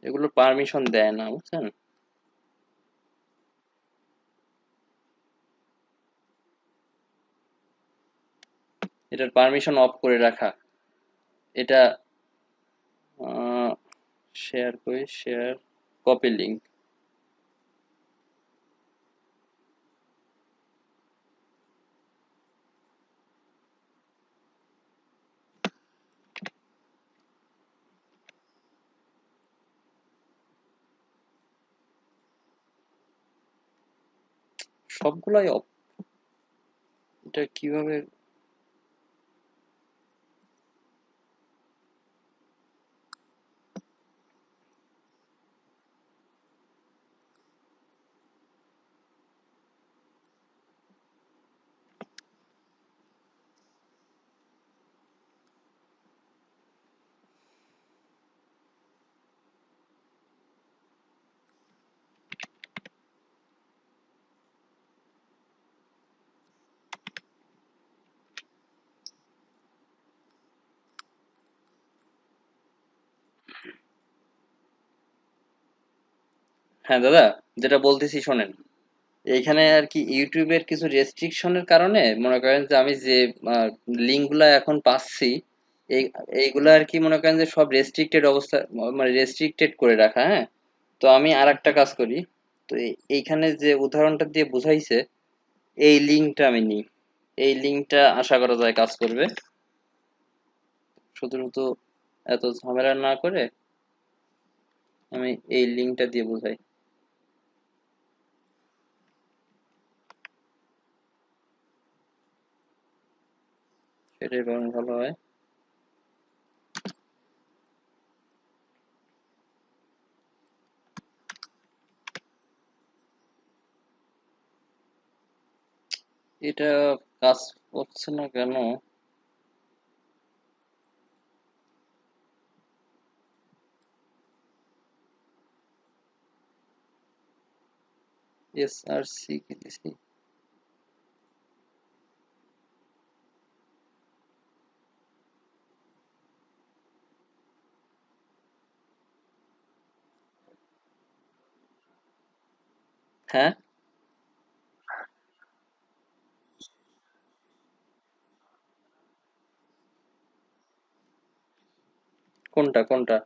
Speaker 1: এগুলো পারমিশন দেয় না বুঝছেন। এটার পারমিশন অফ করে রাখা। এটা শেয়ার করি, শেয়ার, কপি লিঙ্ক। সবগুলাই অফ। এটা কিভাবে? হ্যাঁ দাদা, যেটা বলতেছি শোনেন। এইখানে আর কি ইউটিউবের কিছু রেস্ট্রিকশনের কারণে মনে করেন যে আমি যে লিঙ্ক গুলা এখন পাচ্ছি, এই এইগুলা আর কি মনে করেন যে সব রেস্ট্রিক্টেড অবস্থা, মানে রেস্ট্রিক্টেড করে রাখা। হ্যাঁ, তো আমি আর একটা কাজ করি। তো এইখানে যে উদাহরণটা দিয়ে বুঝাইছে, এই লিঙ্কটা আমি নিই। এই লিঙ্কটা আশা করা যায় কাজ করবে। শুধু এত ঝামেলা না করে আমি এই লিঙ্কটা দিয়ে বুঝাই, সেটাই বরং ভালো হয়। এটা কাজ করছে না কেন? SRC কি দিছি? হ্যাঁ, কোনটা কোনটা?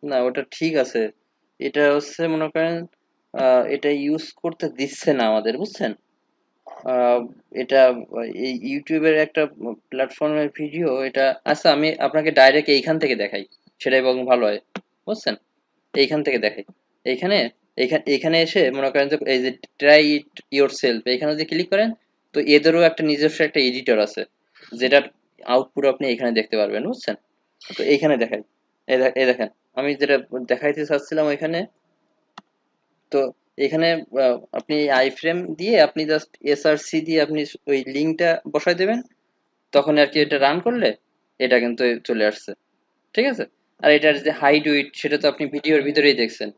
Speaker 1: না, ওটা ঠিক আছে। এটা হচ্ছে মনে করেন এটা ইউজ করতে দিচ্ছে না আমাদের, বুঝছেন? আহ, এটা এই ইউটিউবের একটা প্ল্যাটফর্মের ভিডিও এটা। আচ্ছা, আমি আপনাকে ডাইরেক্ট এইখান থেকে দেখাই, সেটাই বরং ভালো হয়, বুঝছেন? এইখান থেকে দেখাই। এইখানে এখানে এসে মনে করেন যে এই যে ট্রাই ইট ইয়োর সেলফ, এখানে যদি ক্লিক করেন, তো এদেরও একটা নিজস্ব একটা এডিটর আছে, যেটার আউটপুট আপনি এখানে দেখতে পারবেন, বুঝছেন? তো এইখানে দেখাই। এই দেখেন, আমি যেটা দেখাইতে চাচ্ছিলাম ওইখানে। তো এখানে আপনি আই ফ্রেম দিয়ে আপনি জাস্ট এসআরসি দিয়ে আপনি ওই লিঙ্কটা বসাই দেবেন, তখন আর কি এটা রান করলে এটা কিন্তু চলে আসছে। ঠিক আছে? আর এটার যে হাইড উইড সেটা তো আপনি ভিডিওর ভিতরেই দেখছেন,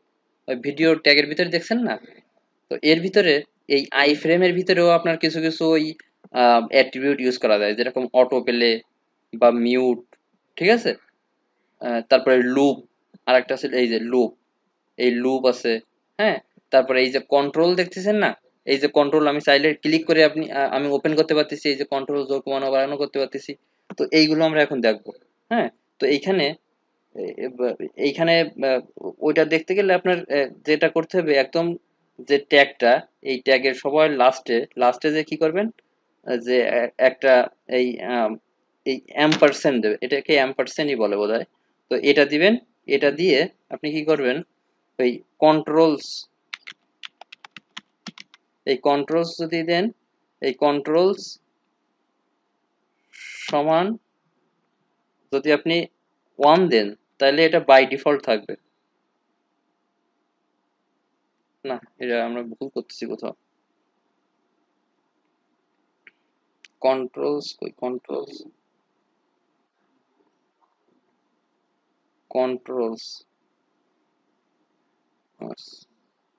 Speaker 1: ওই ভিডিওর ট্যাগের ভিতরে দেখছেন না? তো এর ভিতরে এই আই ফ্রেমের ভিতরেও আপনার কিছু কিছু ওই অ্যাট্রিবিউট ইউজ করা যায়, যেরকম অটো প্লে বা মিউট। ঠিক আছে? তারপরে লুপ, আর একটা আছে এই যে লুপ, এই লুপ আছে। হ্যাঁ, তারপরে এই যে কন্ট্রোল দেখতেছেন না? এই যে কন্ট্রোল আমি চাইলে ক্লিক করে আপনি আমি ওপেন করতে পারতেছি, এই যে কন্ট্রোল জোর কমানো বাড়ানো করতে পারতেছি। তো এইগুলো আমরা এখন দেখবো। হ্যাঁ, তো এইখানে এইখানে আহ, ওইটা দেখতে গেলে আপনার যেটা করতে হবে একদম, যে ট্যাগটা, এই ট্যাগের সবার লাস্টে লাস্টে যে কি করবেন, যে একটা এই এই অ্যাম্পারসেন্ট দেবে, এটাকে অ্যাম্পারসেন্টই বলে বোধহয়। তো এটা দিবেন। এটা দিয়ে আপনি কি করবেন, ওই কন্ট্রোলস, এই কন্ট্রোলস যদি দেন, এই কন্ট্রোলস সমান, যদি আপনি 1 দেন, তাহলে এটা বাই ডিফল্ট থাকবে। না, এটা আমরা ভুল করতেছি কোথাও। কন্ট্রোলস কই, কন্ট্রোলস, কন্ট্রোলস,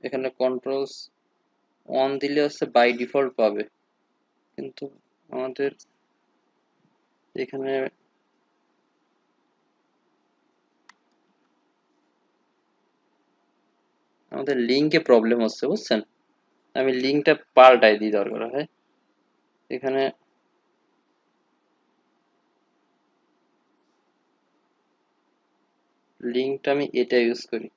Speaker 1: এখানে কন্ট্রোলস 1 দিলে হচ্ছে বাই ডিফল্ট পাবে, কিন্তু আমাদের এখানে আমাদের লিঙ্কে প্রবলেম হচ্ছে, বুঝছেন? আমি লিঙ্কটা পাল্টাই দিই দরকার হয়। এখানে লিঙ্কটা আমি এটা ইউজ করি।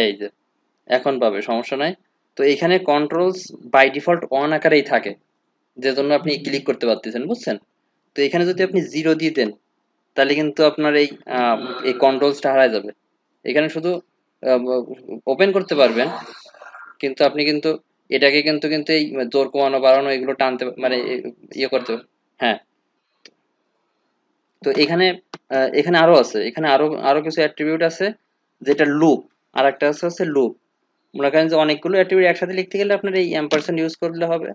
Speaker 1: এই যে এখন পাবে, সমস্যা নাই। তো এখানে কন্ট্রোলস বাই ডিফল্ট অন আকারেই থাকে, যে জন্য আপনি ক্লিক করতে পারতেছেন, বুঝছেন? তো এখানে যদি আপনি জিরো দিয়ে দেন, তাহলে কিন্তু আপনার এই কন্ট্রোলসটা হারায় যাবে। এখানে শুধু ওপেন করতে পারবেন, কিন্তু আপনি কিন্তু এটাকে কিন্তু কিন্তু এই জোর কমানো বাড়ানো এগুলো টানতে মানে ইয়ে করতে। হ্যাঁ। তো এখানে এখানে আরো আছে, এখানে আরো আরো কিছু অ্যাট্রিবিউট আছে, যেটা লুপ। আর একটা আছে হচ্ছে লুপ। মনে করেন যে অনেকগুলো অ্যাট্রিবিউট একসাথে লিখতে গেলে আপনার এই এম্পারসেন্ট ইউজ করলে হবে।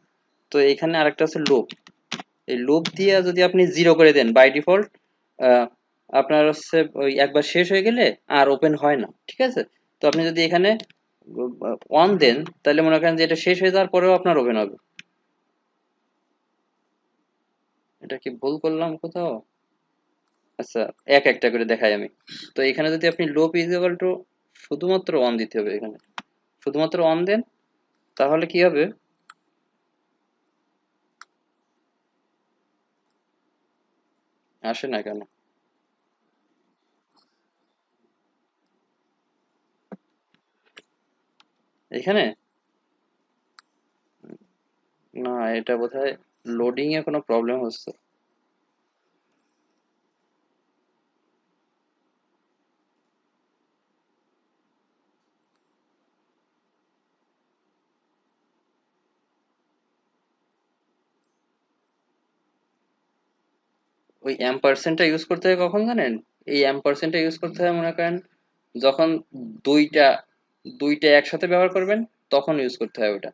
Speaker 1: তো এখানে আরেকটা আছে লুপ। এই লুপ দিয়ে যদি আপনি জিরো করে দেন বাই ডিফল্ট, আপনার হচ্ছে ওই একবার শেষ হয়ে গেলে আর ওপেন হয় না, ঠিক আছে? তো আপনি যদি এখানে অন দেন, তাহলে মনে করেন যে এটা শেষ হয়ে যাওয়ার পরেও আপনার ওপেন হবে। এটা কি ভুল করলাম কোথাও? আচ্ছা, এক একটা করে দেখাই আমি। তো এখানে যদি আপনি লুপ ইজ ইকুয়াল টু শুধুমাত্র অন দিতে হবে, এখানে শুধুমাত্র অন দেন, তাহলে কি হবে? আসে না কেন? এখানে না, এটা বোধহয় লোডিং এ কোনো প্রবলেম হচ্ছে। ওই অ্যাম্পারসেন্টটা ইউজ করতে হয় কখন জানেন? এই অ্যাম্পারসেন্টটা ইউজ করতে হয় মনে করেন যখন দুইটা দুইটা একসাথে ব্যবহার করবেন, তখন ইউজ করতে হয় ওটা।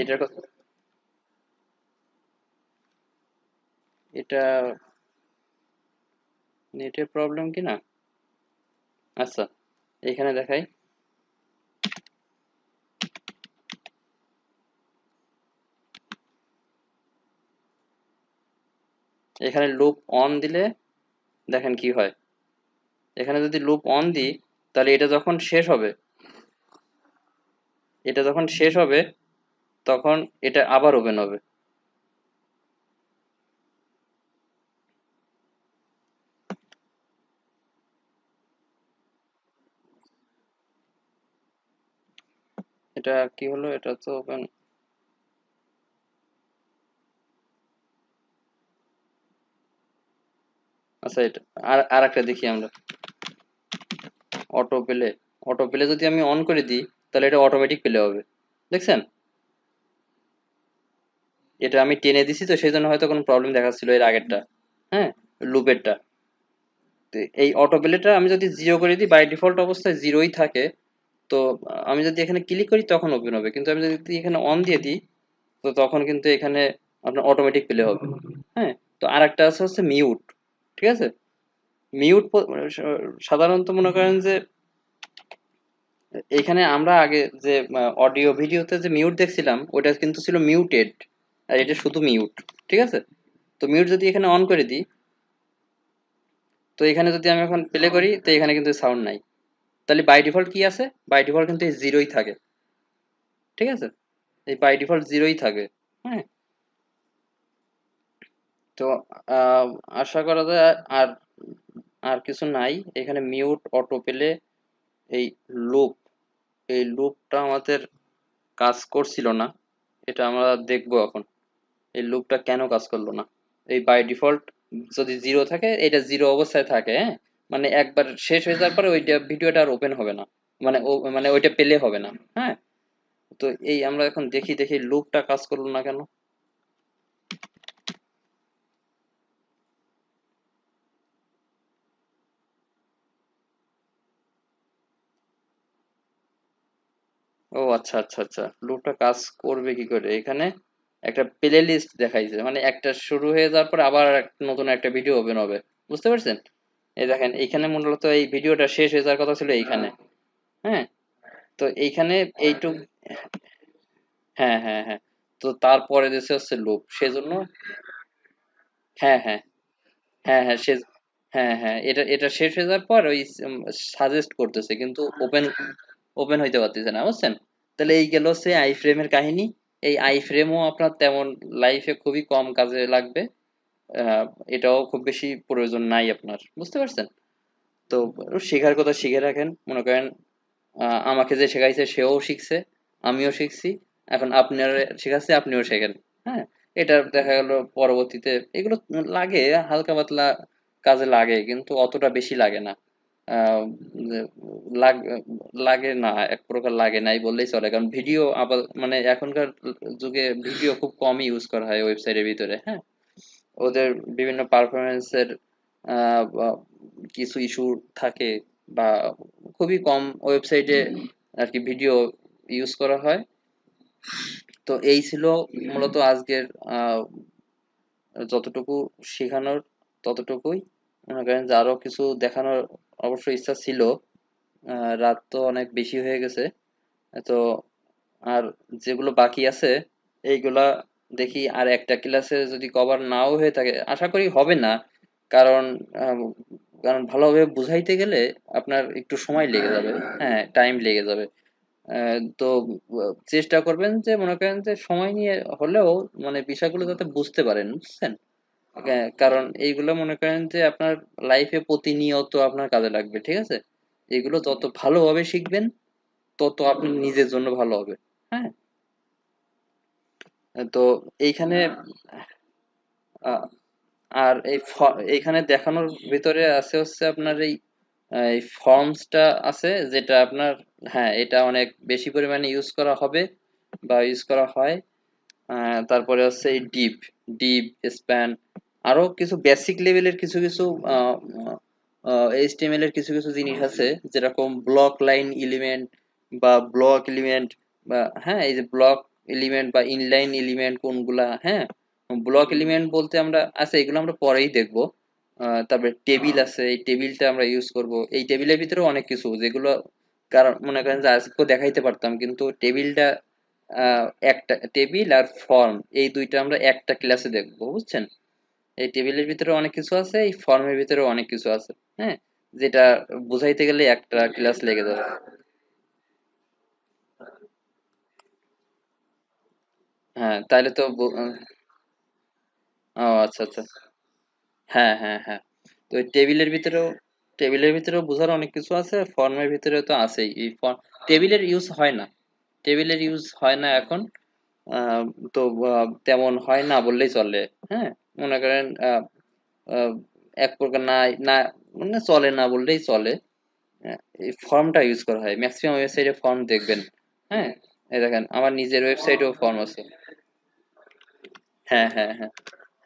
Speaker 1: এটার কথা, এটা নেটের প্রবলেম কি না? আচ্ছা, এখানে দেখাই। এখানে লুপ অন দিলে দেখেন কি হয়। এখানে যদি লুপ অন দিই, তাহলে এটা যখন শেষ হবে তখন এটা আবার ওপেন হবে। এটা কি হলো? এটা তো ওপেন। আচ্ছা, এটা আর আর একটা দেখি আমরা। Auto play. অটো প্লে যদি আমি অন করে দিই, তাহলে এটা অটোমেটিক প্লে হবে, দেখছেন? এটা আমি টেনে দিছি, তো সেই জন্য হয়তো কোনো প্রবলেম দেখাচ্ছিল এর আগেরটা। হ্যাঁ, লুপেরটা। তো এই অটো প্লেটা আমি যদি জিরো করে দিই, বাই ডিফল্ট অবস্থায় জিরোই থাকে। তো আমি যদি এখানে ক্লিক করি তখন ওপেন হবে, কিন্তু আমি যদি এখানে অন দিয়ে দিই, তো তখন কিন্তু এখানে আপনার অটোমেটিক প্লে হবে। হ্যাঁ। তো আর একটা আছে হচ্ছে মিউট, ঠিক আছে? মিউট সাধারণত মনে করেন যে এখানে আমরা আগে যে অডিও ভিডিওতে যে মিউট দেখছিলাম, ওটা কিন্তু ছিল মিউটেড, আর এটা শুধু মিউট, ঠিক আছে? তো মিউট যদি এখানে অন করে দিই, তো এখানে যদি আমি এখন প্লে করি, তো এখানে কিন্তু সাউন্ড নাই। তাহলে বাই ডিফল্ট কি আছে? বাই ডিফল্ট কিন্তু এই জিরোই থাকে, ঠিক আছে? এই বাই ডিফল্ট জিরোই থাকে। হ্যাঁ। তো আহ, আশা করা যায় আর আর কিছু নাই এখানে। মিউট, অটো প্লে, এই লুপ, এই লুপটা আমাদের কাজ করছিল না, এটা আমরা দেখবো এখন। এই লুপটা কেন কাজ করলো না? এই বাই ডিফল্ট যদি জিরো থাকে, এটা জিরো অবস্থায় থাকে, হ্যাঁ। মানে একবার শেষ হয়ে যাওয়ার পরে ওইটা ভিডিওটা আর ওপেন হবে না, মানে মানে ওইটা পেলে হবে না। হ্যাঁ। তো এই আমরা এখন দেখি দেখি লুপটা কাজ করলো না কেন। ও আচ্ছা আচ্ছা আচ্ছা, লুপটা কাজ করবে কি করে? এখানে একটা প্লে লিস্ট দেখাইছে, মানে একটা শুরু হয়ে যাওয়ার পর আবার নতুন একটা ভিডিও ওপেন হবে, বুঝতে পারছেন? এই দেখেন, এইখানে মূলত এই ভিডিওটা শেষ হয়ে যাওয়ার কথা ছিল এইখানে। হ্যাঁ। তো এইখানে এইটুক। হ্যাঁ হ্যাঁ হ্যাঁ। তো তারপরে দেশে হচ্ছে লুপ, সেজন্য। হ্যাঁ হ্যাঁ হ্যাঁ হ্যাঁ হ্যাঁ হ্যাঁ, এটা এটা শেষ হয়ে যাওয়ার পর ওই সাজেস্ট করতেছে, কিন্তু ওপেন ওপেন হইতে পারতেছে না, বুঝছেন? তাহলে এই গেল হচ্ছে আই ফ্রেমের কাহিনী। এই আই ফ্রেমও আপনার তেমন লাইফে খুবই কম কাজে লাগবে। আহ, এটাও খুব বেশি প্রয়োজন নাই আপনার, বুঝতে পারছেন? তো শেখার কথা শিখে রাখেন, মনে করেন আমাকে যে শেখাইছে সেও শিখছে, আমিও শিখছি, এখন আপনারা শেখাচ্ছে আপনিও শেখেন। হ্যাঁ, এটা দেখা গেল পরবর্তীতে এগুলো লাগে, হালকা পাতলা কাজে লাগে, কিন্তু অতটা বেশি লাগে না। আহ, লাগ- লাগে না, এক প্রকার লাগে নাই বললেই চলে, কারণ ভিডিও আবার মানে এখনকার যুগে ভিডিও খুব কমই ইউজ করা হয় ওয়েবসাইটের ভিতরে। হ্যাঁ, ওদের বিভিন্ন পারফরমেন্সের কিছু ইস্যু থাকে, বা খুবই কম ওয়েবসাইটে আর কি ভিডিও ইউজ করা হয়। তো এই ছিল মূলত আজকের যতটুকু শেখানোর ততটুকুই। মনে করেন যে আরো কিছু দেখানোর অবশ্য ইচ্ছা ছিল, রাত তো অনেক বেশি হয়ে গেছে। তো আর যেগুলো বাকি আছে এইগুলা দেখি আর একটা ক্লাসে যদি কভার নাও হয়ে থাকে, আশা করি হবে না, কারণ আম, কারণ ভালোভাবে বুঝাইতে গেলে আপনার একটু সময় লেগে যাবে। হ্যাঁ, টাইম লেগে যাবে। তো চেষ্টা করবেন যে মনে করেন যে সময় নিয়ে হলেও মানে বিষয়গুলো যাতে বুঝতে পারেন, বুঝছেন? কারণ এইগুলো মনে করেন যে আপনার লাইফে প্রতিনিয়ত আপনার কাজে লাগবে, ঠিক আছে? এগুলো যত ভালোভাবে শিখবেন তত আপনার নিজের জন্য ভালো হবে। হ্যাঁ, তো এইখানে আহ, আর এইখানে দেখানোর ভিতরে আছে হচ্ছে আপনার এই ফর্মসটা আছে, যেটা আপনার, হ্যাঁ, এটা অনেক বেশি পরিমাণে ইউজ করা হবে বা ইউজ করা হয়। তারপরে হচ্ছে এই ডিপ ডিপ স্প্যান, আরো কিছু বেসিক লেভেলের কিছু কিছু এইচটিএমএল এর কিছু কিছু জিনিস আছে, যেরকম ব্লক লাইন এলিমেন্ট বা ব্লক এলিমেন্ট, বা হ্যাঁ এই যে ব্লক এলিমেন্ট বা ইনলাইন এলিমেন্ট কোনগুলা। হ্যাঁ, ব্লক এলিমেন্ট বলতে আমরা আচ্ছা এগুলো আমরা পরেই দেখবো। তারপরে টেবিল আছে, এই টেবিলটা আমরা ইউজ করব, এই টেবিলের ভিতরে অনেক কিছু যেগুলো, কারণ মনে করেন যে আজকেও দেখাইতে পারতাম, কিন্তু টেবিলটা একটা টেবিল আর ফর্ম এই দুইটা আমরা একটা ক্লাসে দেখবো, বুঝছেন? এই টেবিলের ভিতরে অনেক কিছু আছে, এই ফর্মের ভিতরে অনেক কিছু আছে। হ্যাঁ, যেটা বুঝাইতে গেলে একটা ক্লাস লেগে যাবে। হ্যাঁ, তাহলে তো ও আচ্ছা আচ্ছা। হ্যাঁ হ্যাঁ হ্যাঁ, তো এই টেবিলের ভিতরেও বোঝার অনেক কিছু আছে, ফর্মের ভিতরে তো আছেই। এই টেবিলের ইউজ হয় না, টেবিলের ইউজ হয় না এখন। আহ, তো তেমন হয় না বললেই চলে। হ্যাঁ, মনে করেন আহ, এক প্রকার না, না মানে চলে না বললেই চলে। এই ফর্মটা ইউজ করা হয় ম্যাক্সিমাম ওয়েবসাইটে, ফর্ম দেখবেন। হ্যাঁ, এই দেখেন আমার নিজের ওয়েবসাইটেও ফর্ম আছে। হ্যাঁ হ্যাঁ হ্যাঁ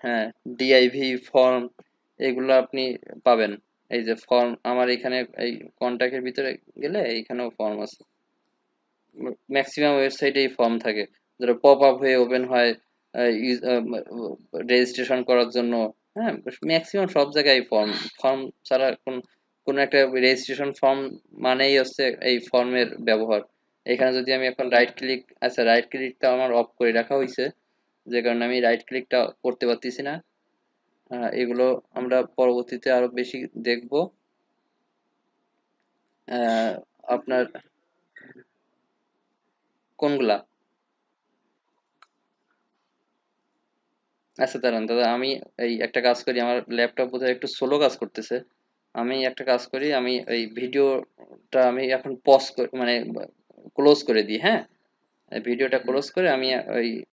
Speaker 1: হ্যাঁ, ডিআইভি ফর্ম এগুলো আপনি পাবেন। এই যে ফর্ম আমার এখানে এই কন্ট্যাক্টের ভিতরে গেলে এইখানেও ফর্ম আছে। ম্যাক্সিমাম ওয়েবসাইটেই ফর্ম থাকে, যেটা পপ আপ হয়ে ওপেন হয় রেজিস্ট্রেশন করার জন্য। হ্যাঁ, ম্যাক্সিমাম সব জায়গায় ফর্ম। ফর্ম ছাড়া কোন একটা রেজিস্ট্রেশন ফর্ম মানেই হচ্ছে এই ফর্মের ব্যবহার। এখানে যদি আমি এখন রাইট ক্লিক, আচ্ছা রাইট ক্লিকটা আমার অফ করে রাখা হয়েছে, যে কারণে আমি রাইট ক্লিকটা করতে পারতেছি না। এগুলো আমরা পরবর্তীতে আরো বেশি দেখবো। আহ, আপনার কোনগুলা? আচ্ছা দাঁড়ান দাদা, আমি এই একটা কাজ করি, আমার ল্যাপটপ বোধহয় একটু স্লো কাজ করতেছে। আমি একটা কাজ করি, আমি এই ভিডিওটা আমি এখন পজ মানে ক্লোজ করে দিই। হ্যাঁ, ভিডিওটা ক্লোজ করে আমি ওই